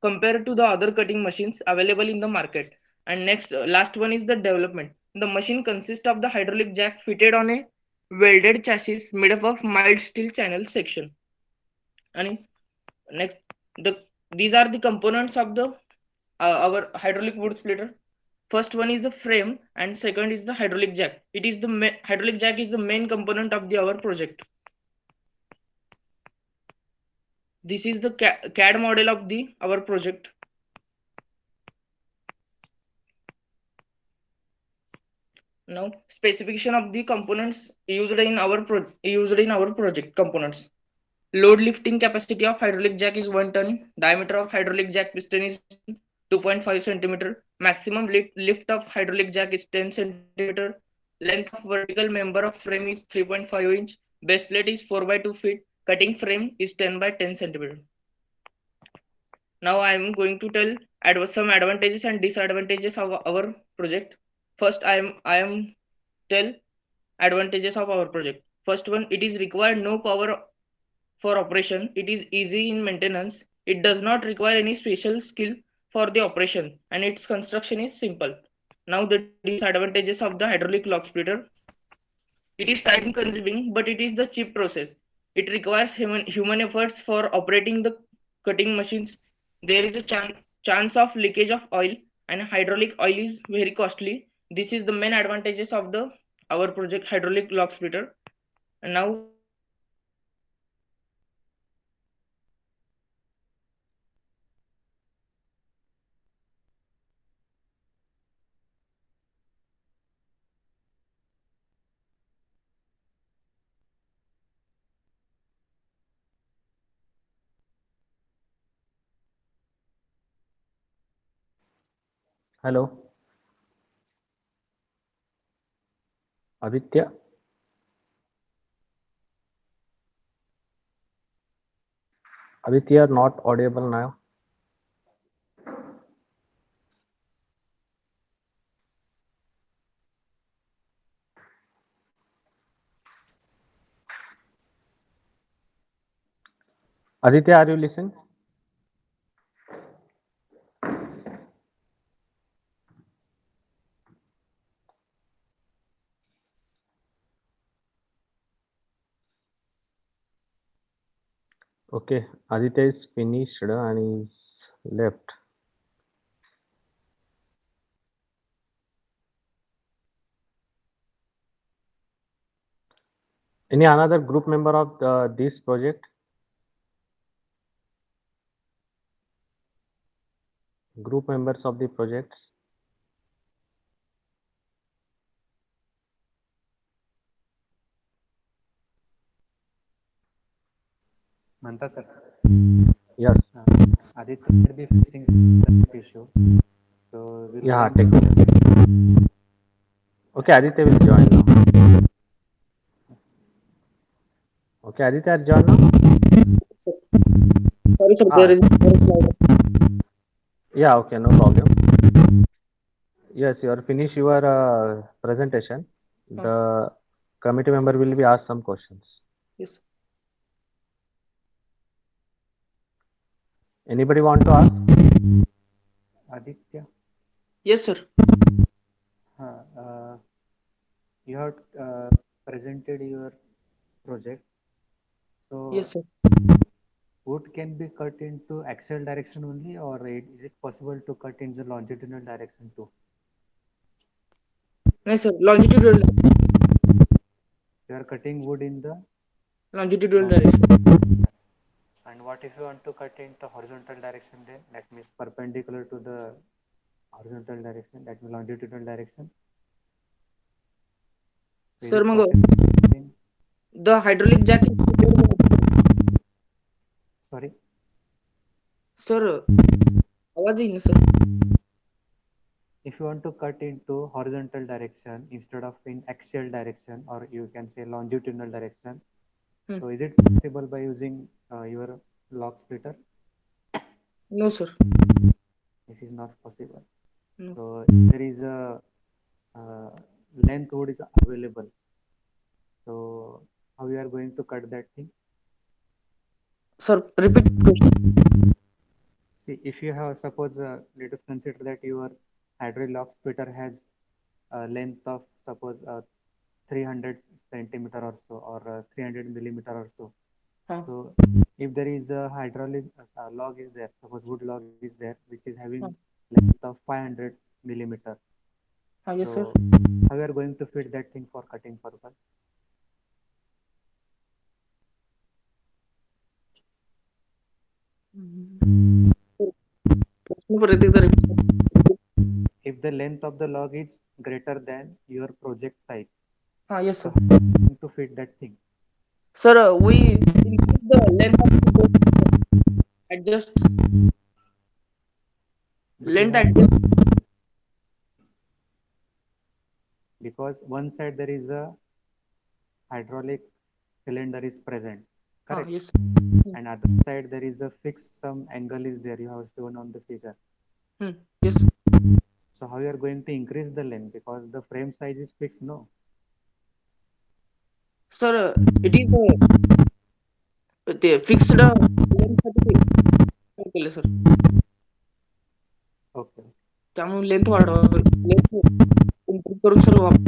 compared to the other cutting machines available in the market. And next, last one is the development. The machine consists of the hydraulic jack fitted on a welded chassis made up of mild steel channel section. And next, these are the components of the our hydraulic wood splitter. First one is the frame, and second is the hydraulic jack. It is the hydraulic jack is the main component of our project. This is the CAD model of our project. Now, specification of the components used in our project components. Load lifting capacity of hydraulic jack is 1 ton. Diameter of hydraulic jack piston is 2.5 centimeter. Maximum lift of hydraulic jack is 10 centimeter. Length of vertical member of frame is 3.5 inch. Base plate is 4 by 2 feet. Cutting frame is 10 by 10 centimeter. Now I am going to tell some advantages and disadvantages of our project. First, I am tell advantages of our project. First one, it is required no power for operation. It is easy in maintenance. It does not require any special skill for the operation, and its construction is simple. Now the disadvantages of the hydraulic log splitter. It is time consuming, but it is the cheap process. It requires human efforts for operating the cutting machines. There is a chance of leakage of oil, and hydraulic oil is very costly. This is the main advantages of our project hydraulic log splitter. And now Hello, Aditya. Aditya, are not audible now. Aditya, are you listening? Okay, Aditya is finished and he's left. Any another group member of this project? Group members of the projects? Manta sir. Yes. Aditya might be facing some issue. So we'll Yeah, okay, Aditya will join now. Okay, Aditya, join now. Sorry, sir. There is Yeah, okay, no problem. Yes, you are finished your presentation. The committee member will be asked some questions. Yes. Anybody want to ask? Aditya. Yes, sir. You have presented your project. So yes, sir. Wood can be cut into axial direction only, or is it possible to cut in the longitudinal direction too? No, sir. Longitudinal. You are cutting wood in the longitudinal direction. And what if you want to cut into horizontal direction then? That means perpendicular to the horizontal direction, that means longitudinal direction. So sir, the hydraulic jack is sorry. Sir आवाज येईन sir. If you want to cut into horizontal direction instead of in axial direction, or you can say longitudinal direction, so is it possible by using your log splitter? No sir. This is not possible. No. So if there is a length wood is available, so how you are going to cut that thing? Sir, repeat question. See, if you have, suppose, let us consider that your hydraulic log splitter has a length of, suppose, 300 centimeter or so, or 300 millimeter or so. So if there is a hydraulic log is there, suppose wood log is there, which is having length of 500 millimeter. Yes, so sir. how you are going to fit that thing for cutting purpose? If the length of the log is greater than your project size, yes sir. so how are you going to fit that thing? Sir, we increase the length of the adjust length adjust. Because one side there is a hydraulic cylinder is present, correct? Yes. And other side there is a fixed some angle is there, you have shown on the figure. Yes. So how you are going to increase the length, because the frame size is fixed, no? Sir, it is the fixed length केलं sir. Okay. त्यामुळे length वाढवा, length improve करून sir वापर.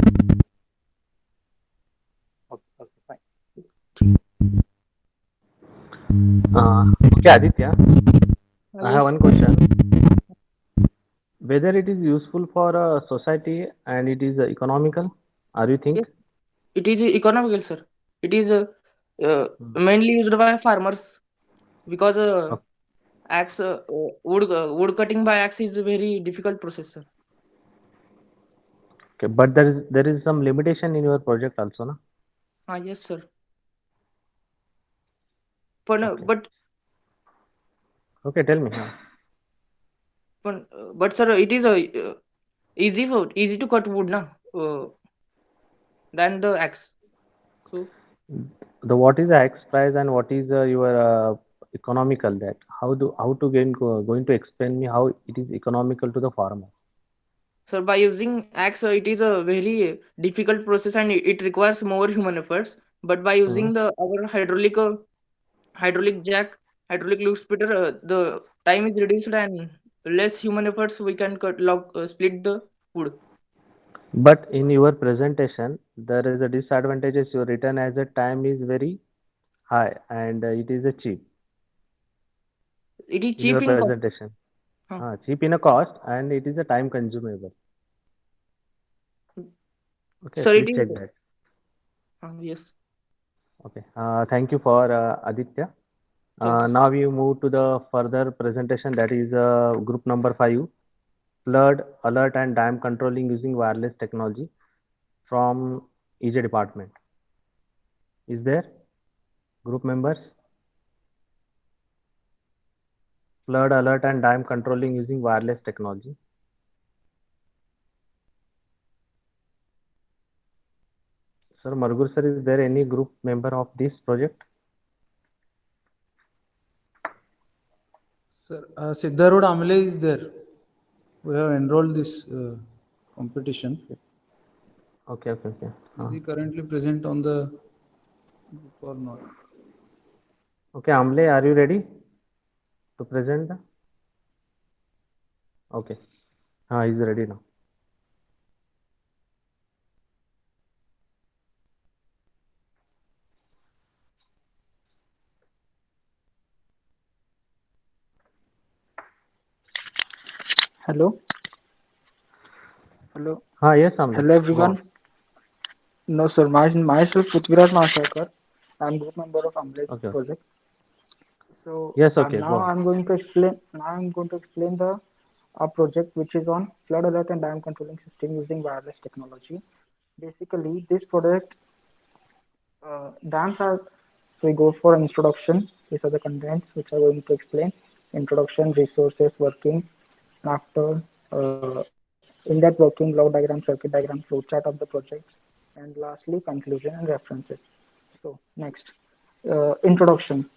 Okay, fine. Okay, Aditya, I have one question. Whether it is useful for a society and it is economical, are you think? Yes. It is economical, sir. It is mainly used by farmers because axe wood cutting by axe is a very difficult process, sir. Okay, but there is some limitation in your project also, na? Yes, sir. But okay, tell me. But sir, it is easy to cut wood, na, than the axe. So What is the axe price and what is your economical, that how to going to explain me how it is economical to the farmer? Sir, by using axe, it is a very difficult process and it requires more human efforts. But by using our hydraulic jack, hydraulic log splitter, the time is reduced and less human efforts we can split the wood. But in your presentation, there is a disadvantages you written as a time is very high and it is a cheap. It is in cheap your in presentation. cost. Cheap in a cost and it is a time consumable. Okay, Sir, please it is. check that. Yes. Okay. Thank you for Aditya. Now we move to the further presentation, that is group number 5, flood alert and dam controlling using wireless technology from EJ department. Is there group members? Flood alert and dam controlling using wireless technology. Sir, Margur sir, is there any group member of this project? Sir, Siddharud Amle is there. We have enrolled this competition. Okay. Is he currently present on the group or not? Okay, Amle, are you ready to present? Okay. He's ready now. Hello. Yes, Amle. Hello, everyone. No, sir. Myself, Prithviraj Mahasarkar. I'm group member of Amle's project. So yes, okay. now I'm going to explain the project, which is on flood alert and dam controlling system using wireless technology. Basically, this project dams are. So we go for introduction. These are the contents which I'm going to explain. introduction, resources, working, and after in that working, block diagram, circuit diagram, flowchart of the project, and lastly, conclusion and references. So next, introduction.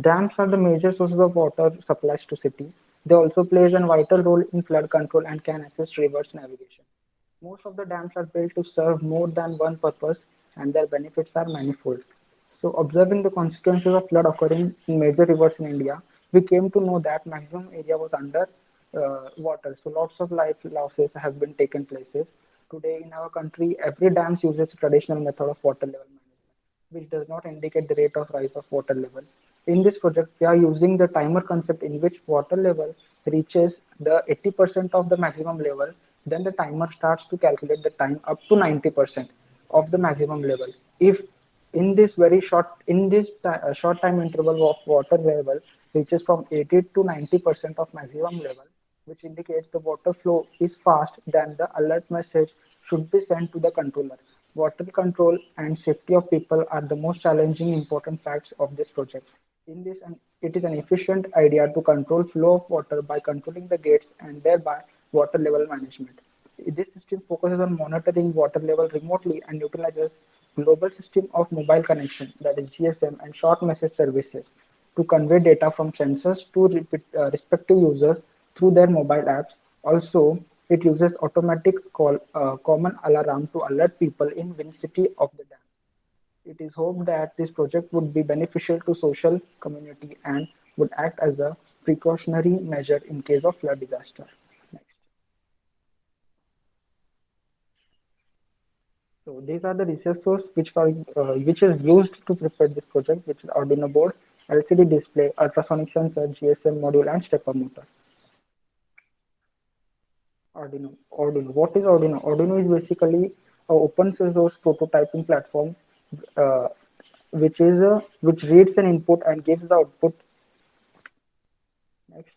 Dams are the major sources of water supplies to cities. They also plays a vital role in flood control and can assist rivers navigation. Most of the dams are built to serve more than one purpose, and their benefits are manifold. So, observing the consequences of flood occurring in major rivers in India, we came to know that maximum area was under water. So, lots of life losses have been taken places. Today, in our country, every dam uses traditional method of water level management, which does not indicate the rate of rise of water level. In this project, we are using the timer concept in which water level reaches the 80% of the maximum level, then the timer starts to calculate the time up to 90% of the maximum level. If in this very short, in this short time interval of water level reaches from 80 to 90% of maximum level, which indicates the water flow is fast, then the alert message should be sent to the controller. Water control and safety of people are the most challenging important facts of this project. In this, it is an efficient idea to control flow of water by controlling the gates and thereby water level management. This system focuses on monitoring water level remotely and utilizes global system of mobile connection, that is GSM, and short message services to convey data from sensors to respective users through their mobile apps. Also, it uses automatic common alarm to alert people in vicinity of the dam. It is hoped that this project would be beneficial to social community and would act as a precautionary measure in case of flood disaster. Next. So these are the research source which is used to prepare this project, which is Arduino board, LCD display, ultrasonic sensor, GSM module, and stepper motor. Arduino. What is Arduino? Arduino is basically an open source prototyping platform, uh, which reads an input and gives the output. Next,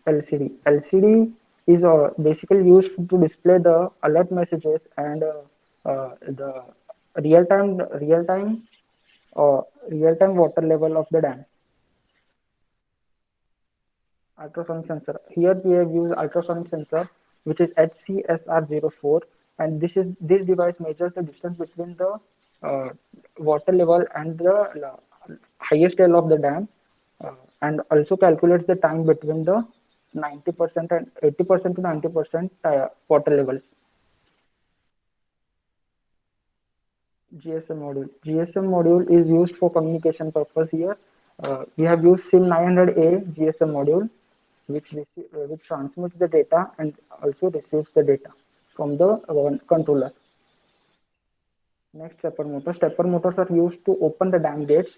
LCD. LCD is basically used to display the alert messages and the real time water level of the dam. Ultrasonic sensor. Here we have used ultrasonic sensor, which is HCSR04, and this device measures the distance between the uh, water level and the highest level of the dam, and also calculates the time between the 90% and 80% to 90% water levels. GSM module. GSM module is used for communication purpose here. We have used SIM 900A GSM module, which transmits the data and also receives the data from the controller. Next, stepper motor. Stepper motors are used to open the dam gates.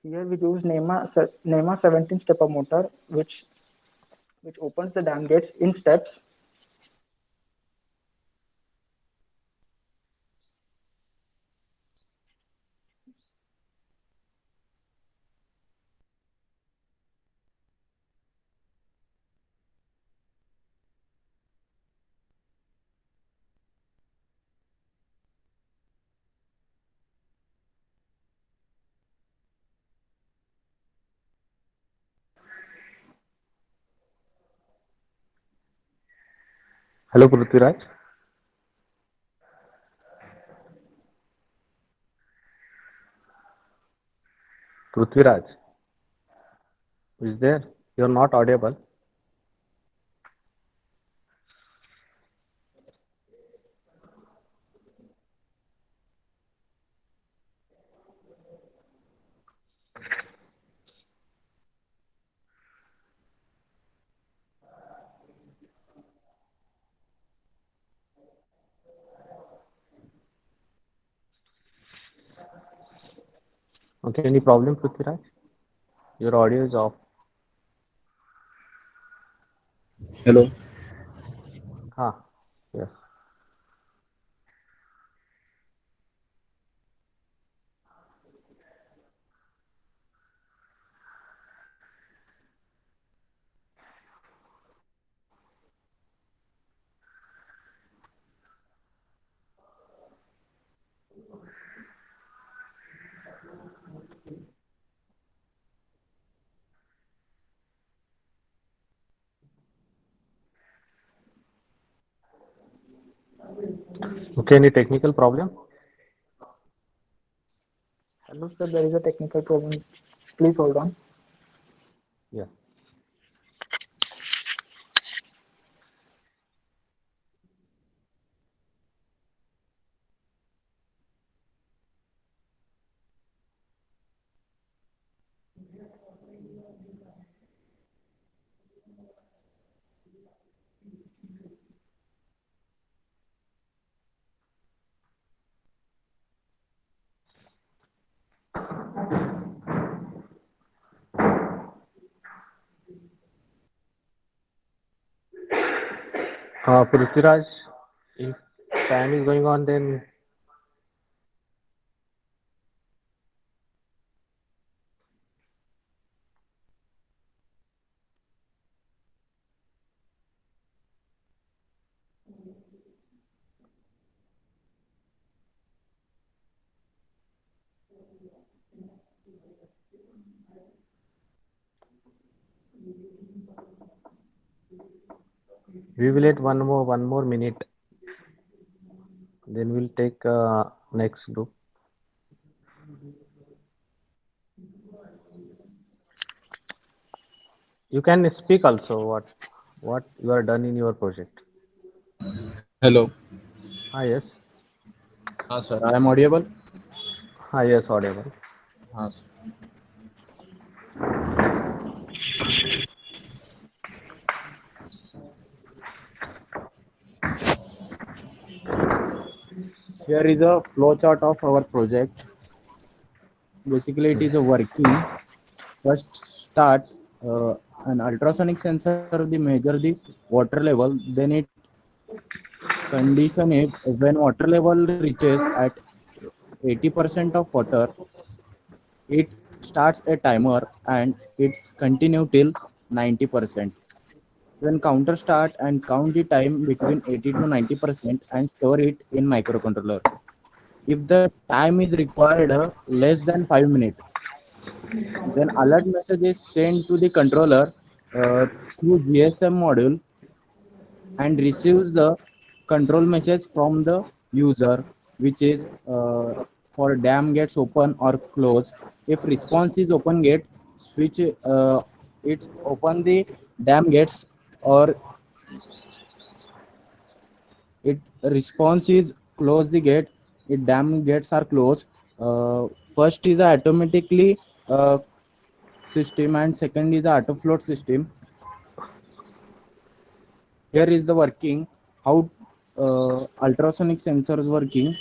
Here we use NEMA 17 stepper motor, which opens the dam gates in steps. Hello, Prithviraj. Prithviraj is there? You're not audible. Okay, any problem, Prithviraj? Your audio is off. Hello. Yes. Okay, any technical problem? Hello, sir. There is a technical problem. Please hold on. Yeah. Prithviraj, if time is going on, then we will wait one more minute. Then we'll take next group. You can speak also what you are done in your project. Hello. Yes. Sir, I am audible. Yes, audible. Sir. Here is a flow chart of our project. Basically, it is a working. First, start an ultrasonic sensor. The measure the water level. Then it condition it when water level reaches at 80% of water. It starts a timer and it's continue till 90%. Then counter start and count the time between 80 to 90% and store it in microcontroller. If the time is required less than 5 minutes, then alert message is sent to the controller through GSM module and receives the control message from the user, which is for dam gets open or close. If response is open gate, switch it's open the dam gates, or it response is close the gate, it dam gates are closed. First is a automatically system and second is a auto float system. Here is the working, how ultrasonic sensors working,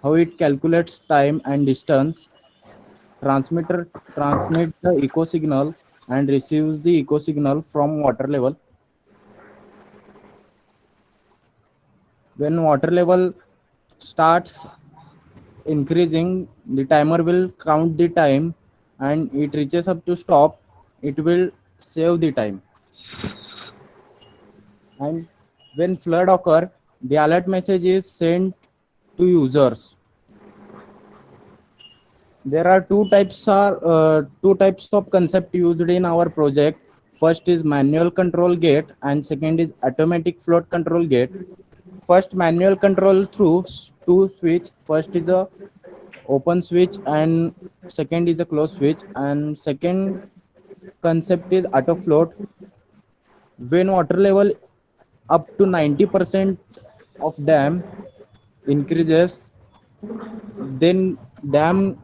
how it calculates time and distance. Transmitter transmits the echo signal and receives the echo signal from water level. When water level starts increasing, the timer will count the time, and it reaches up to stop, it will save the time. And when flood occur, the alert message is sent to users. There are two types of concept used in our project. First is manual control gate and second is automatic float control gate. First, manual control through two switch. First is a open switch and second is a close switch, and second concept is auto float. When water level up to 90% of dam increases, then dam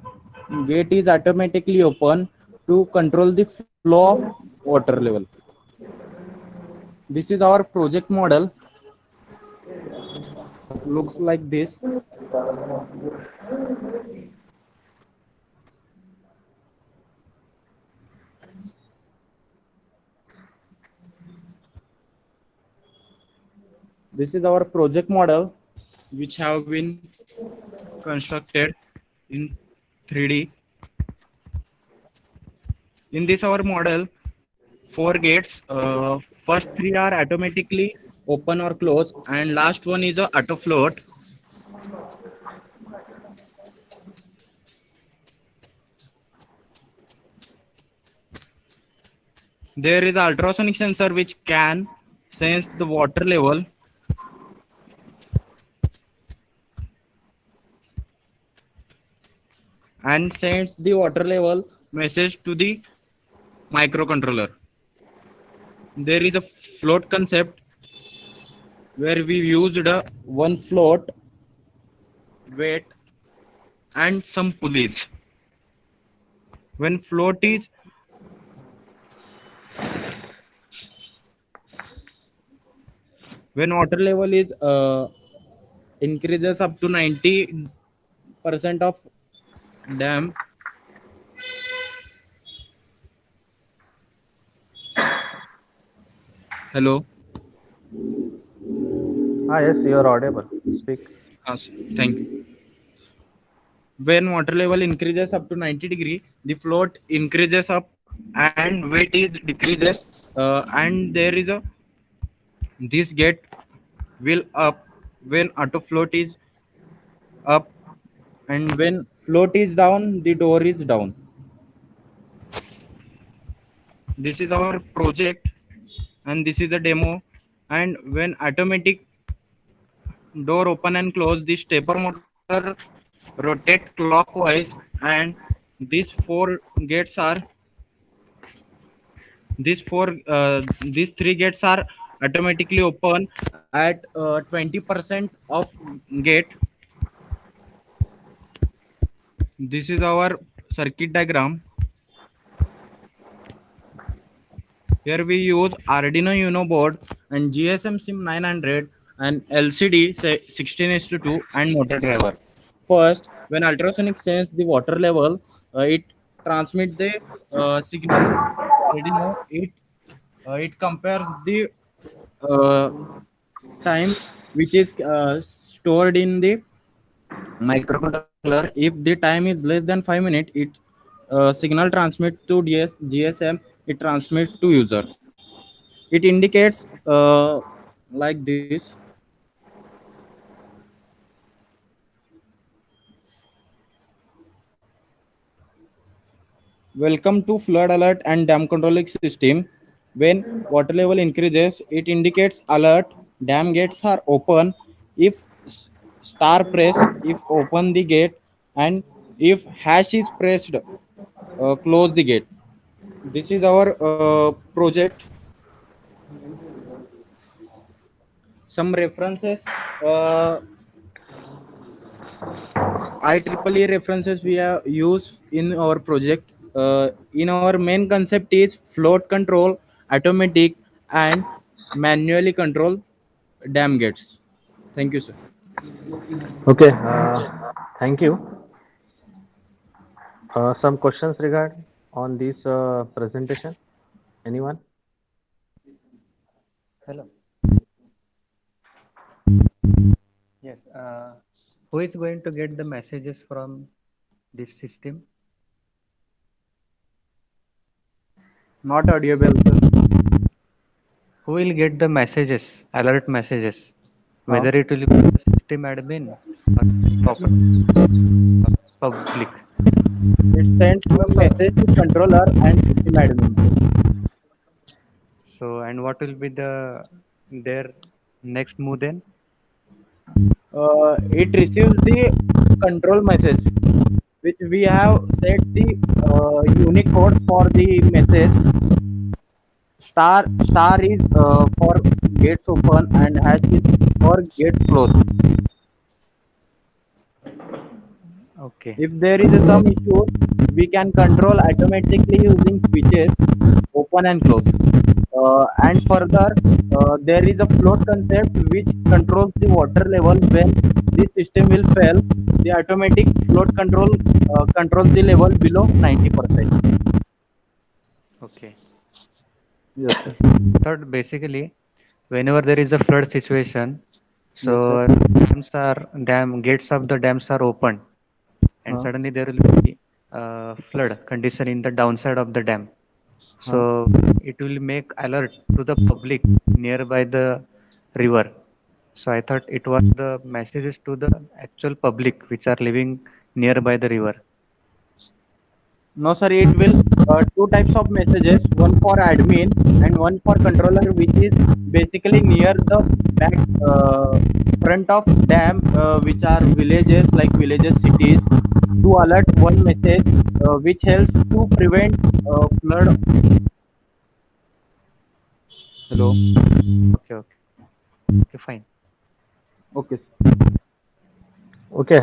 gate is automatically open to control the flow of water level. This is our project model. Looks like this. This is our project model, which have been constructed in 3D. In this our model, 4 gates. First 3 are automatically open or close, and last one is a auto float. There is an ultrasonic sensor which can sense the water level. and sends the water level message to the microcontroller. There is a float concept where we used one float, weight, and some pulleys. When float is when water level is increases up to 90% of dam, hello. Yes, you are audible. Speak. Thank you. When water level increases up to 90 degree, the float increases up and weight is decreases, and there is a this gate will up when auto float is up, and when float is down, the door is down. This is our project and this is a demo. And when automatic door open and close, the stepper motor rotate clockwise, and these four gates are these three gates are automatically open at 20% of gate. This is our circuit diagram. Here we use Arduino Uno board and GSM SIM 900 and LCD say 16:2 and motor driver. First, when ultrasonic sense the water level, it transmit the signal. Arduino it compares the time which is stored in the microcontroller. If the time is less than 5 minutes, it signal transmit to GSM, it transmits to user. It indicates like this. Welcome to flood alert and dam controlling system. When water level increases, it indicates alert, dam gates are open. If star press, if open the gate, and if hash is pressed, close the gate. This is our project. Some references. IEEE references we have used in our project. In our main concept is float control, automatic, and manually control dam gates. Thank you, sir. Okay. Thank you. Some questions regarding on this presentation. Anyone? Hello. Yes. Who is going to get the messages from this system? Not audible, sir. Who will get the messages, alert messages? Whether it will be the system admin or public. It sends a message to controller and system admin. So, and what will be their next move then? It receives the control message, which we have set the unique code for the message. Star is for gates open and hash is for gates closed. Okay. If there is some issue, we can control automatically using switches open and close. And further, there is a float concept which controls the water level. When this system will fail, the automatic float controls the level below 90%. Okay. Yes, sir. Third, basically, whenever there is a flood situation, so gates of the dams are open, and suddenly there will be flood condition in the downside of the dam. So it will make alert to the public nearby the river. So I thought it was the messages to the actual public which are living nearby the river. No, sir, it will two types of messages, one for admin and one for controller, which is basically near the back front of dam, which are villages, cities. to alert one message, which helps to prevent flood. Hello. Okay, okay, okay, fine. Okay. Okay,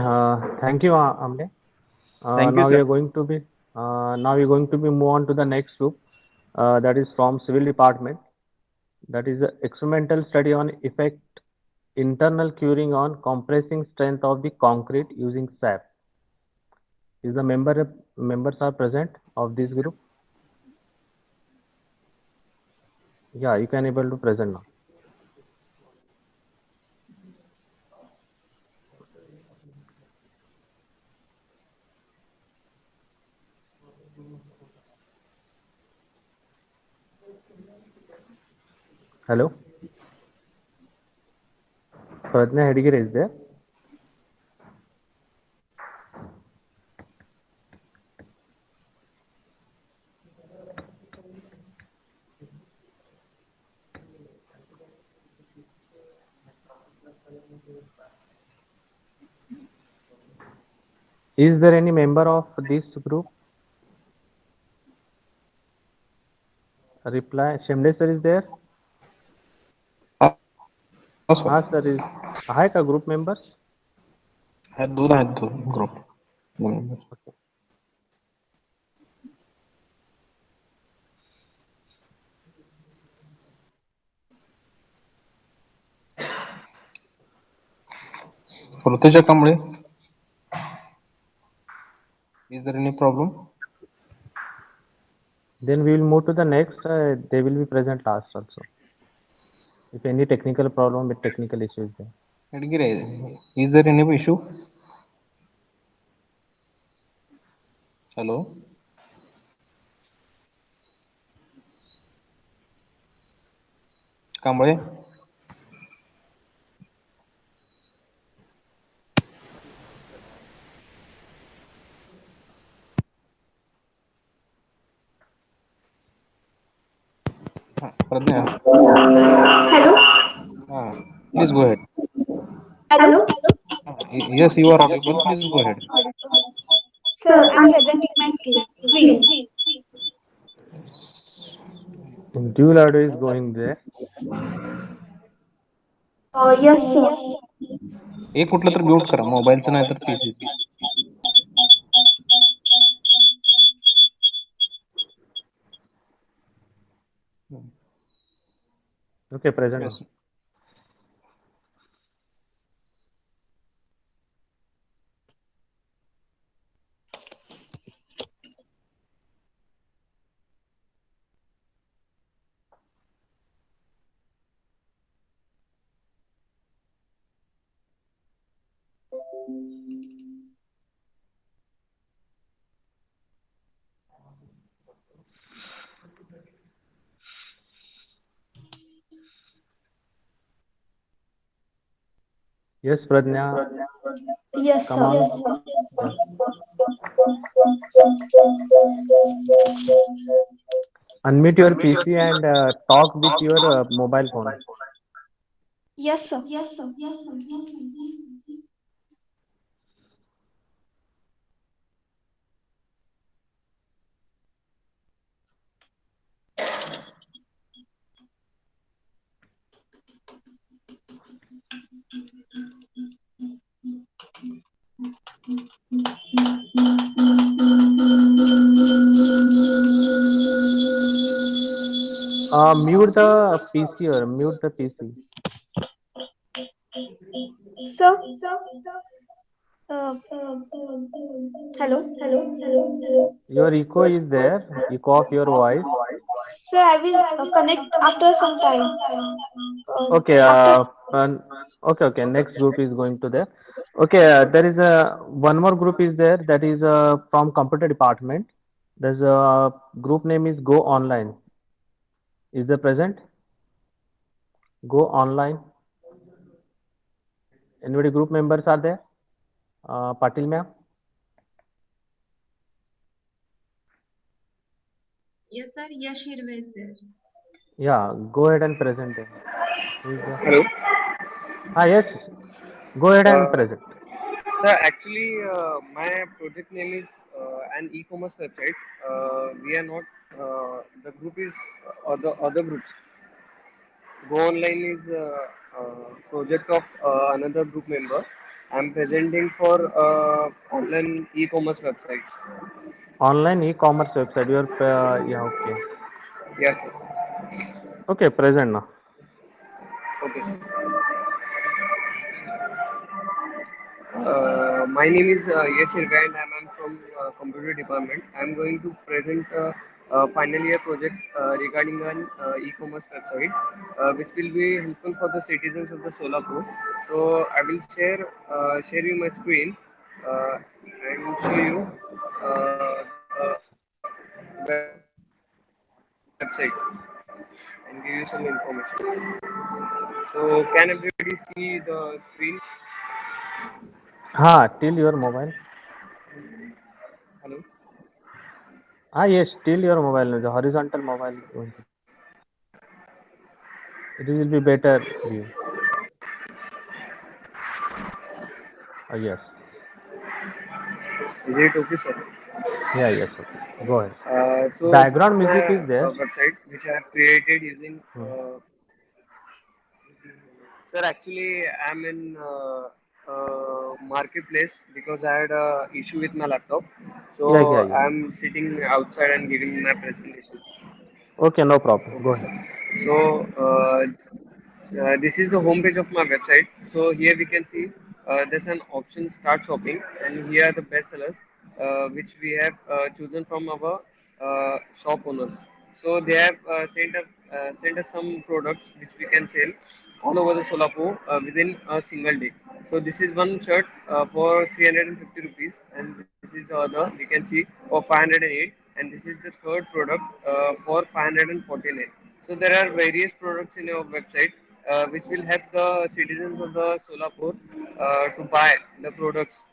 thank you, Amle. Thank you, Now we sir. are going to be move on to the next group, that is from civil department. That is the experimental study on effect internal curing on compressing strength of the concrete using SAP. Is the members are present of this group? Yeah, you can able to present now. Hello, Pradnya Hedigere is there? Is there any member of this group? Reply. Shemde sir is there? हाँ sir is आहे का group members? आहेत दोन group Rutuja Kamble. Is there any problem? Then we will move to the next. They will be present last also. If any technical problem with technical issues there. Hedigere, is there any issue? Hello. Kamble. Pradnya. Hello. Please go ahead. Hello. Yes, you are audible. Please go ahead. Sir, I'm presenting my screen. Dual audio is going there. Yes, sir. एक कुठलं तर mute करा, मोबाईलचं नाही तर पीसीचं. Okay, present. Yes. Yes, Pradnya. Yes, sir. Come on. Yes, sir. Unmute your PC and talk with your mobile phone. Yes, sir. Yes, sir. Yes, sir. Yes, sir. Yes, sir. Mute the PC or mute the PC. Sir. Hello. Your echo is there. Echo of your voice. Sir, I will connect after some time. Okay. After. Okay. Next group is going to there. Okay. There is one more group is there. That is from computer department. There's a group name is Go Online. Is there present? Go Online. Anybody group members are there? Patil ma'am. Yes, sir. Yash Hirve is there. Yeah, go ahead and present it. Hello. Yes, go ahead and present. Sir, actually, my project name is an e-commerce website. We are not, the group is other groups. Go Online is project of another group member. I'm presenting for online e-commerce website. Online e-commerce website. Your yeah, okay. Yes, sir. Okay, present now. Okay, sir. My name is Yes Irga and I'm from computer department. I'm going to present a final year project regarding an e-commerce website, which will be helpful for the citizens of the Solapur. So I will share you my screen and show you website and give you some information. So can everybody see the screen? Till your mobile. Hello. Yes, till your mobile. The horizontal mobile. It will be better view. Yes. Is it okay, sir? Yes. Okay. Go ahead. So this is Background my music is there. website which I have created using. Sir, actually, I'm in marketplace because I had a issue with my laptop. So Yeah. I'm sitting outside and giving my presentation. Okay, no problem. Go Okay, ahead. sir. So this is the home page of my website. So here we can see there's an option start shopping, and here are the best sellers which we have chosen from our shop owners. So they have sent us some products which we can sell all over the Solapur within a single day. So this is one shirt for 350 rupees, and this is other we can see for 508, and this is the third product for 549. So there are various products in our website which will help the citizens of the Solapur to buy the products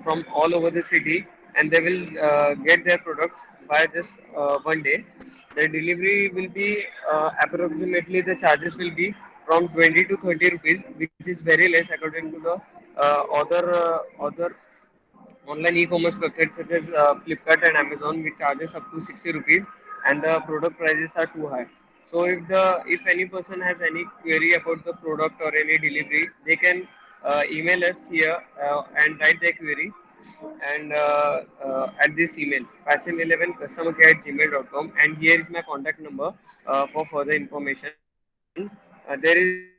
from all over the city, and they will get their products by just one day. The delivery will be approximately, the charges will be from 20 to 30 rupees, which is very less according to the other online e-commerce websites such as Flipkart and Amazon, which charges up to 60 rupees, and the product prices are too high. So if any person has any query about the product or any delivery, they can email us here and write their query, and at this email, pasim11customercare@gmail.com, and here is my contact number for further information. There is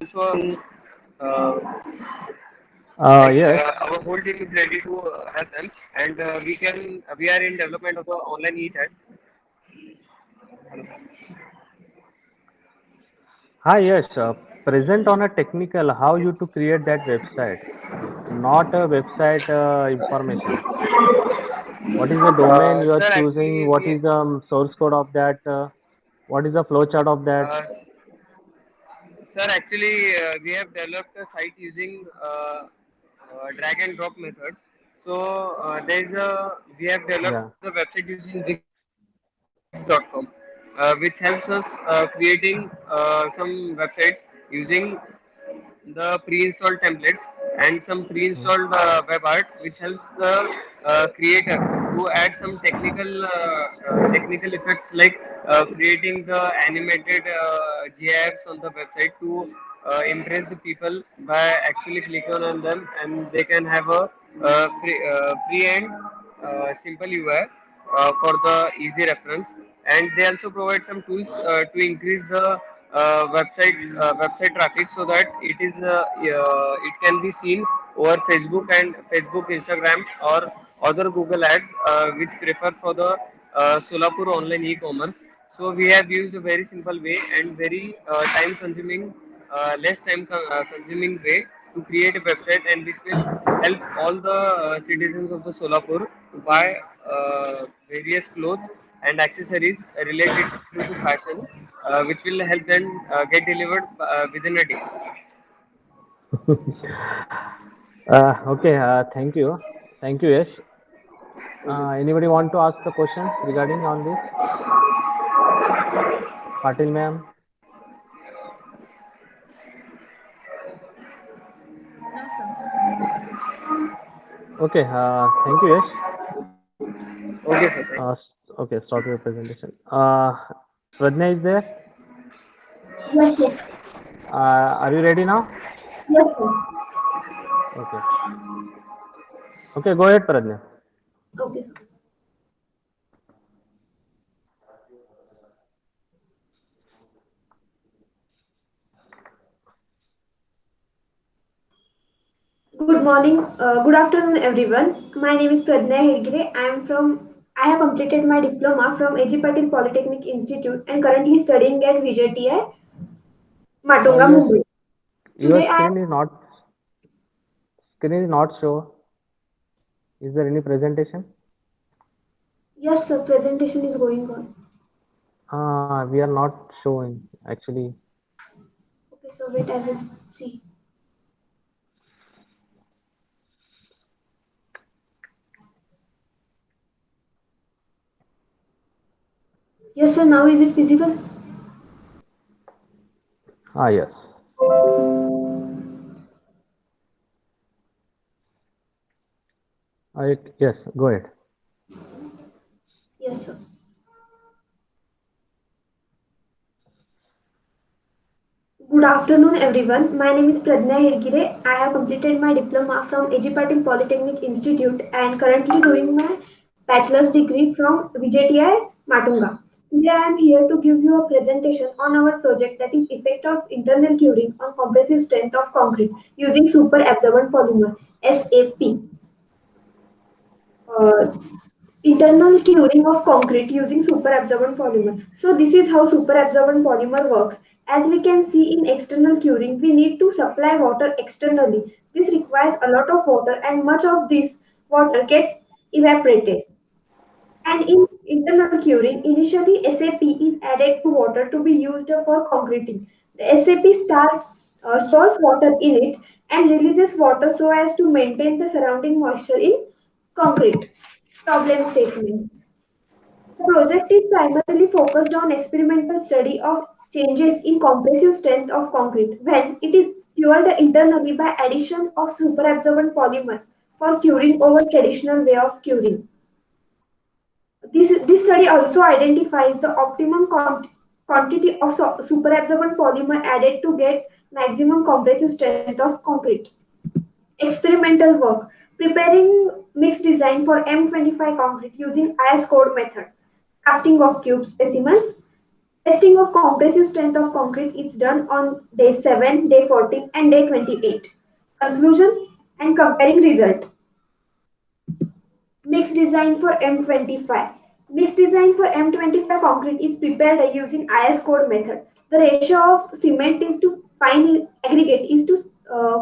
also Yes. our whole team is ready to help them, and we are in development of the online e-chat. Yes. Present on a technical how you to create that website, not a website information. What is the domain you are Sir, choosing? actually, What is the source code of that? What is the flowchart of that? We have developed a site using drag and drop methods. So we have developed Yeah. the website using Wix.com, which helps us creating some websites using the pre-installed templates and some pre-installed web art, which helps the creator to add some technical effects, like creating the animated GIFs on the website to impress the people by actually clicking on them, and they can have a free and simple UI for the easy reference. And they also provide some tools to increase the website traffic, so that it can be seen over Facebook, Instagram, or other Google ads which prefer for the Solapur online e-commerce. So we have used a very simple way and very time consuming, less time consuming way to create a website, and which will help all the citizens of the Solapur to buy various clothes and accessories related to fashion, which will help them get delivered within a day. Okay. Thank you. Thank you. Yes. Okay, sir. Anybody want to ask the question regarding on this? Patil ma'am. No, sir. Okay, thank you, Yash. Okay, sir. Okay, stop your presentation. Pradnya is there? Yes, sir. Are you ready now? Yes, sir. Okay. Okay, go ahead, Pradnya. Okay, sir. Good morning, good afternoon, everyone. My name is Pradnya Hedgire. I have completed my diploma from A.G. Patil Polytechnic Institute and currently studying at VJTI, Matunga, Your Mumbai. your Today, screen is not show. Is there any presentation? yes, sir, presentation is going on. We are not showing actually. Okay, so wait, I will see. Yes, sir, now is it visible? Yes. Yes, go ahead. Yes, sir. Good afternoon, everyone. My name is Pradnya Hedgire. I have completed my diploma from A.G. Patil Polytechnic Institute and currently doing my bachelor's degree from VJTI, Matunga. Today, I am here to give you a presentation on our project, that is effect of internal curing on compressive strength of concrete using super absorbent polymer (SAP). Uh, Internal curing of concrete using superabsorbent polymer. So this is how superabsorbent polymer works. As we can see in external curing, we need to supply water externally. This requires a lot of water and much of this water gets evaporated. And in internal curing, initially SAP is added to water to be used for concreting. The SAP stores water in it and releases water so as to maintain the surrounding moisture in concrete. Problem statement. The project is primarily focused on experimental study of changes in compressive strength of concrete when it is cured internally by addition of superabsorbent polymer for curing over traditional way of curing. This study also identifies the optimum quantity of superabsorbent polymer added to get maximum compressive strength of concrete. Experimental work. Preparing mixed design for M25 concrete using IS code method. Casting of cube specimens. Testing of compressive strength of concrete is done on day 7, day 14 and day 28. Conclusion and comparing result. Mixed design for M25. Mixed design for M25 concrete is prepared using IS code method. The ratio of cement is to fine aggregate is to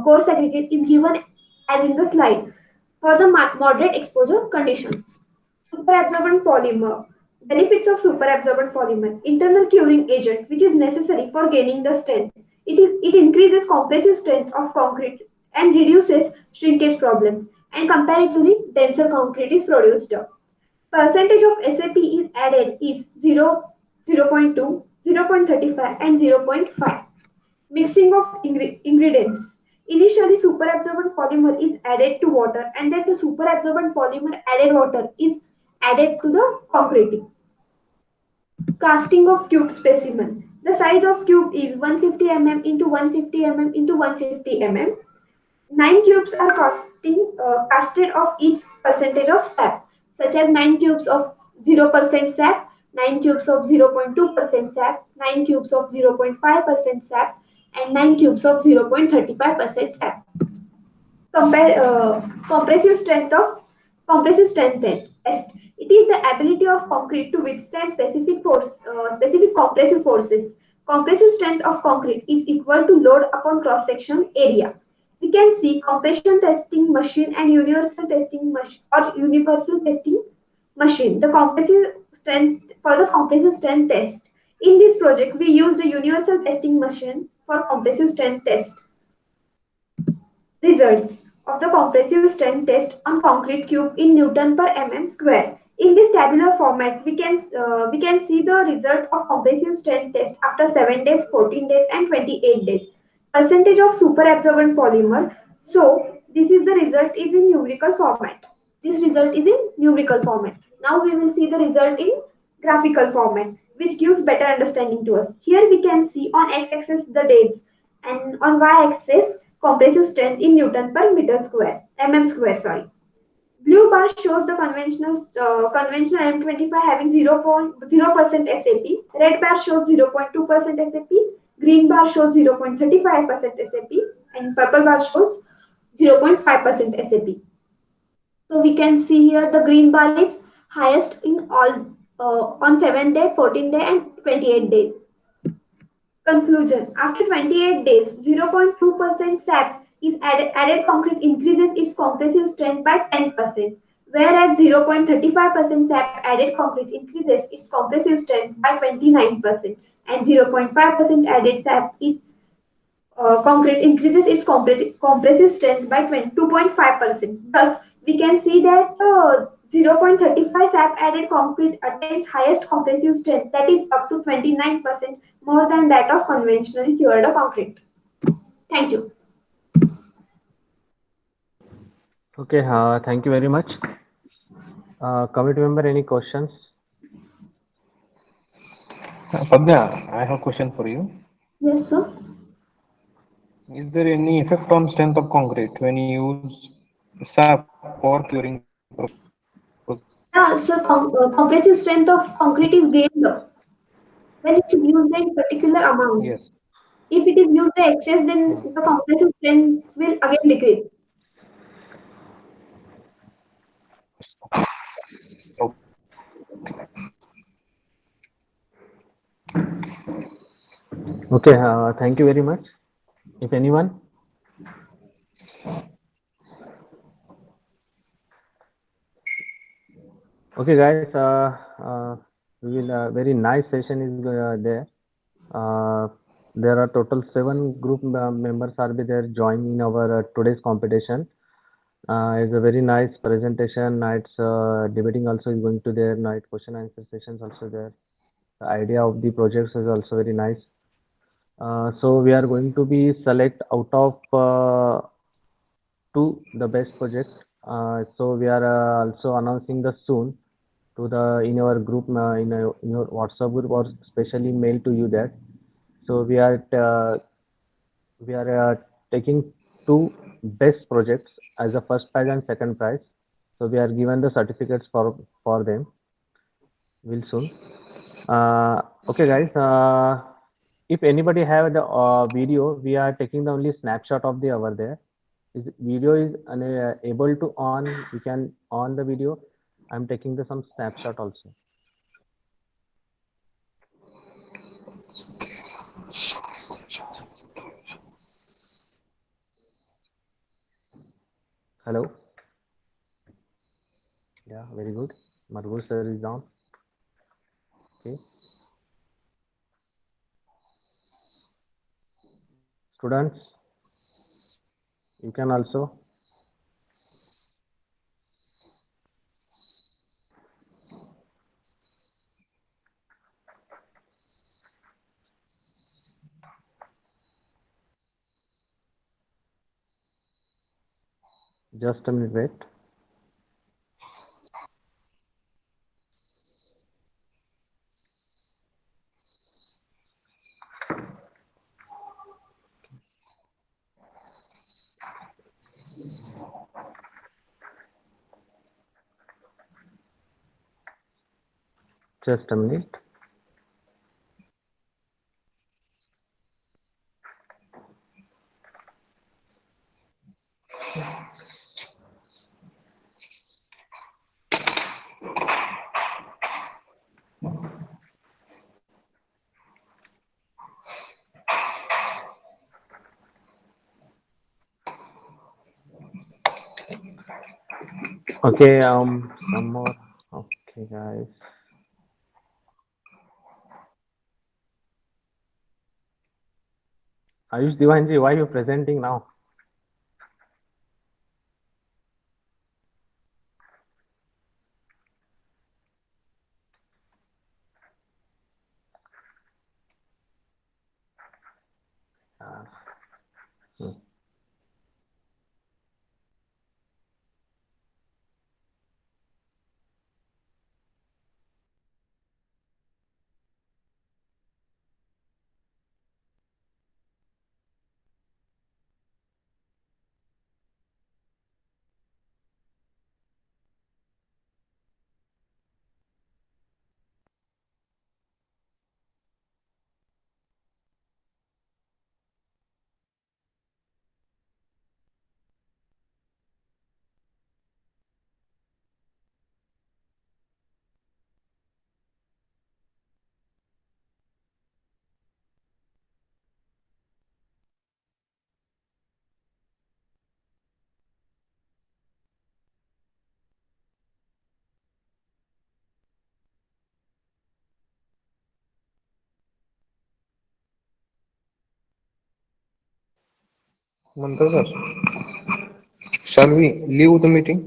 coarse aggregate is given as in the slide for the moderate exposure conditions. Superabsorbent polymer. Benefits of superabsorbent polymer. Internal curing agent which is necessary for gaining the strength. It increases compressive strength of concrete and reduces shrinkage problems, and comparatively denser concrete is produced. Percentage of SAP is added is 0.2, 0.35 and 0.5. Mixing of ingredients. Initially, superabsorbent polymer is added to water and then the superabsorbent polymer added water is added to the concreting. Casting of cube specimen. The size of cube is 150 mm into 150 mm into 150 mm. 9 cubes are casted of each percentage of sap, such as 9 cubes of 0% sap, 9 cubes of 0.2% sap, 9 cubes of 0.5% sap, and 9 cubes of 0.35% sap. Compressive strength test. It is the ability of concrete to withstand specific compressive forces. Compressive strength of concrete is equal to load upon cross section area. We can see compression testing machine and universal testing machine. The compressive strength test. In this project, we used a universal testing machine for compressive strength test. Results of the compressive strength test on concrete cube in Newton per mm square. In this tabular format, we can see the result of compressive strength test after 7 days, 14 days, and 28 days. Percentage of superabsorbent polymer. So this is the result is in numerical format. This result is in numerical format. Now we will see the result in graphical format, which gives better understanding to us. Here we can see on x-axis the dates, and on y-axis compressive strength in Newton per meter square, mm square. Sorry. Blue bar shows the conventional M25 having 0.0% SAP. Red bar shows 0.2% SAP. Green bar shows 0.35% SAP, and purple bar shows 0.5% SAP. So we can see here the green bar is highest in all on 7 day, 14 day, and 28 days. Conclusion. After 28 days, 0.2% SAP is added concrete increases its compressive strength by 10%, whereas 0.35% SAP added concrete increases its compressive strength by 29%, and 0.5% added SAP is concrete increases its compressive strength by 2.5%. Thus, we can see that 0.35 SAP added concrete attains highest compressive strength, that is up to 29% more than that of conventionally cured concrete. Thank you. Okay, thank you very much. Committee member, any questions? Padma, I have a question for you. Yes, sir. Is there any effect on strength of concrete when you use SAP for curing? Yeah, sir, compressive strength of concrete is gained when it is used in particular amount. Yes. If it is used in excess, then the compressive strength will again decrease. Okay, thank you very much. If anyone? Okay, guys, we will very nice session is there. There are total 7 group members are be there joining in our today's competition. It's a very nice presentation. Night's debating also is going to there. Night question answer sessions also there. The idea of the projects is also very nice. So we are going to be select out of 2 the best projects. So we are also announcing the soon to the in our group in your WhatsApp group, or specially mail to you that. So we are taking 2 best projects as a first prize and second prize. So we are given the certificates for them. Will soon. Okay, guys. If anybody have the video, we are taking the only snapshot of the over there. If video is able to on, you can on the video. I'm taking the some snapshot also. Hello. Yeah, very good. Margus sir is down. Okay. Students, you can also. Just a minute, wait. Just a minute. Okay, some more. Okay, guys. Ayush Divanji, why are you presenting now? Manta sir, shall we leave the meeting?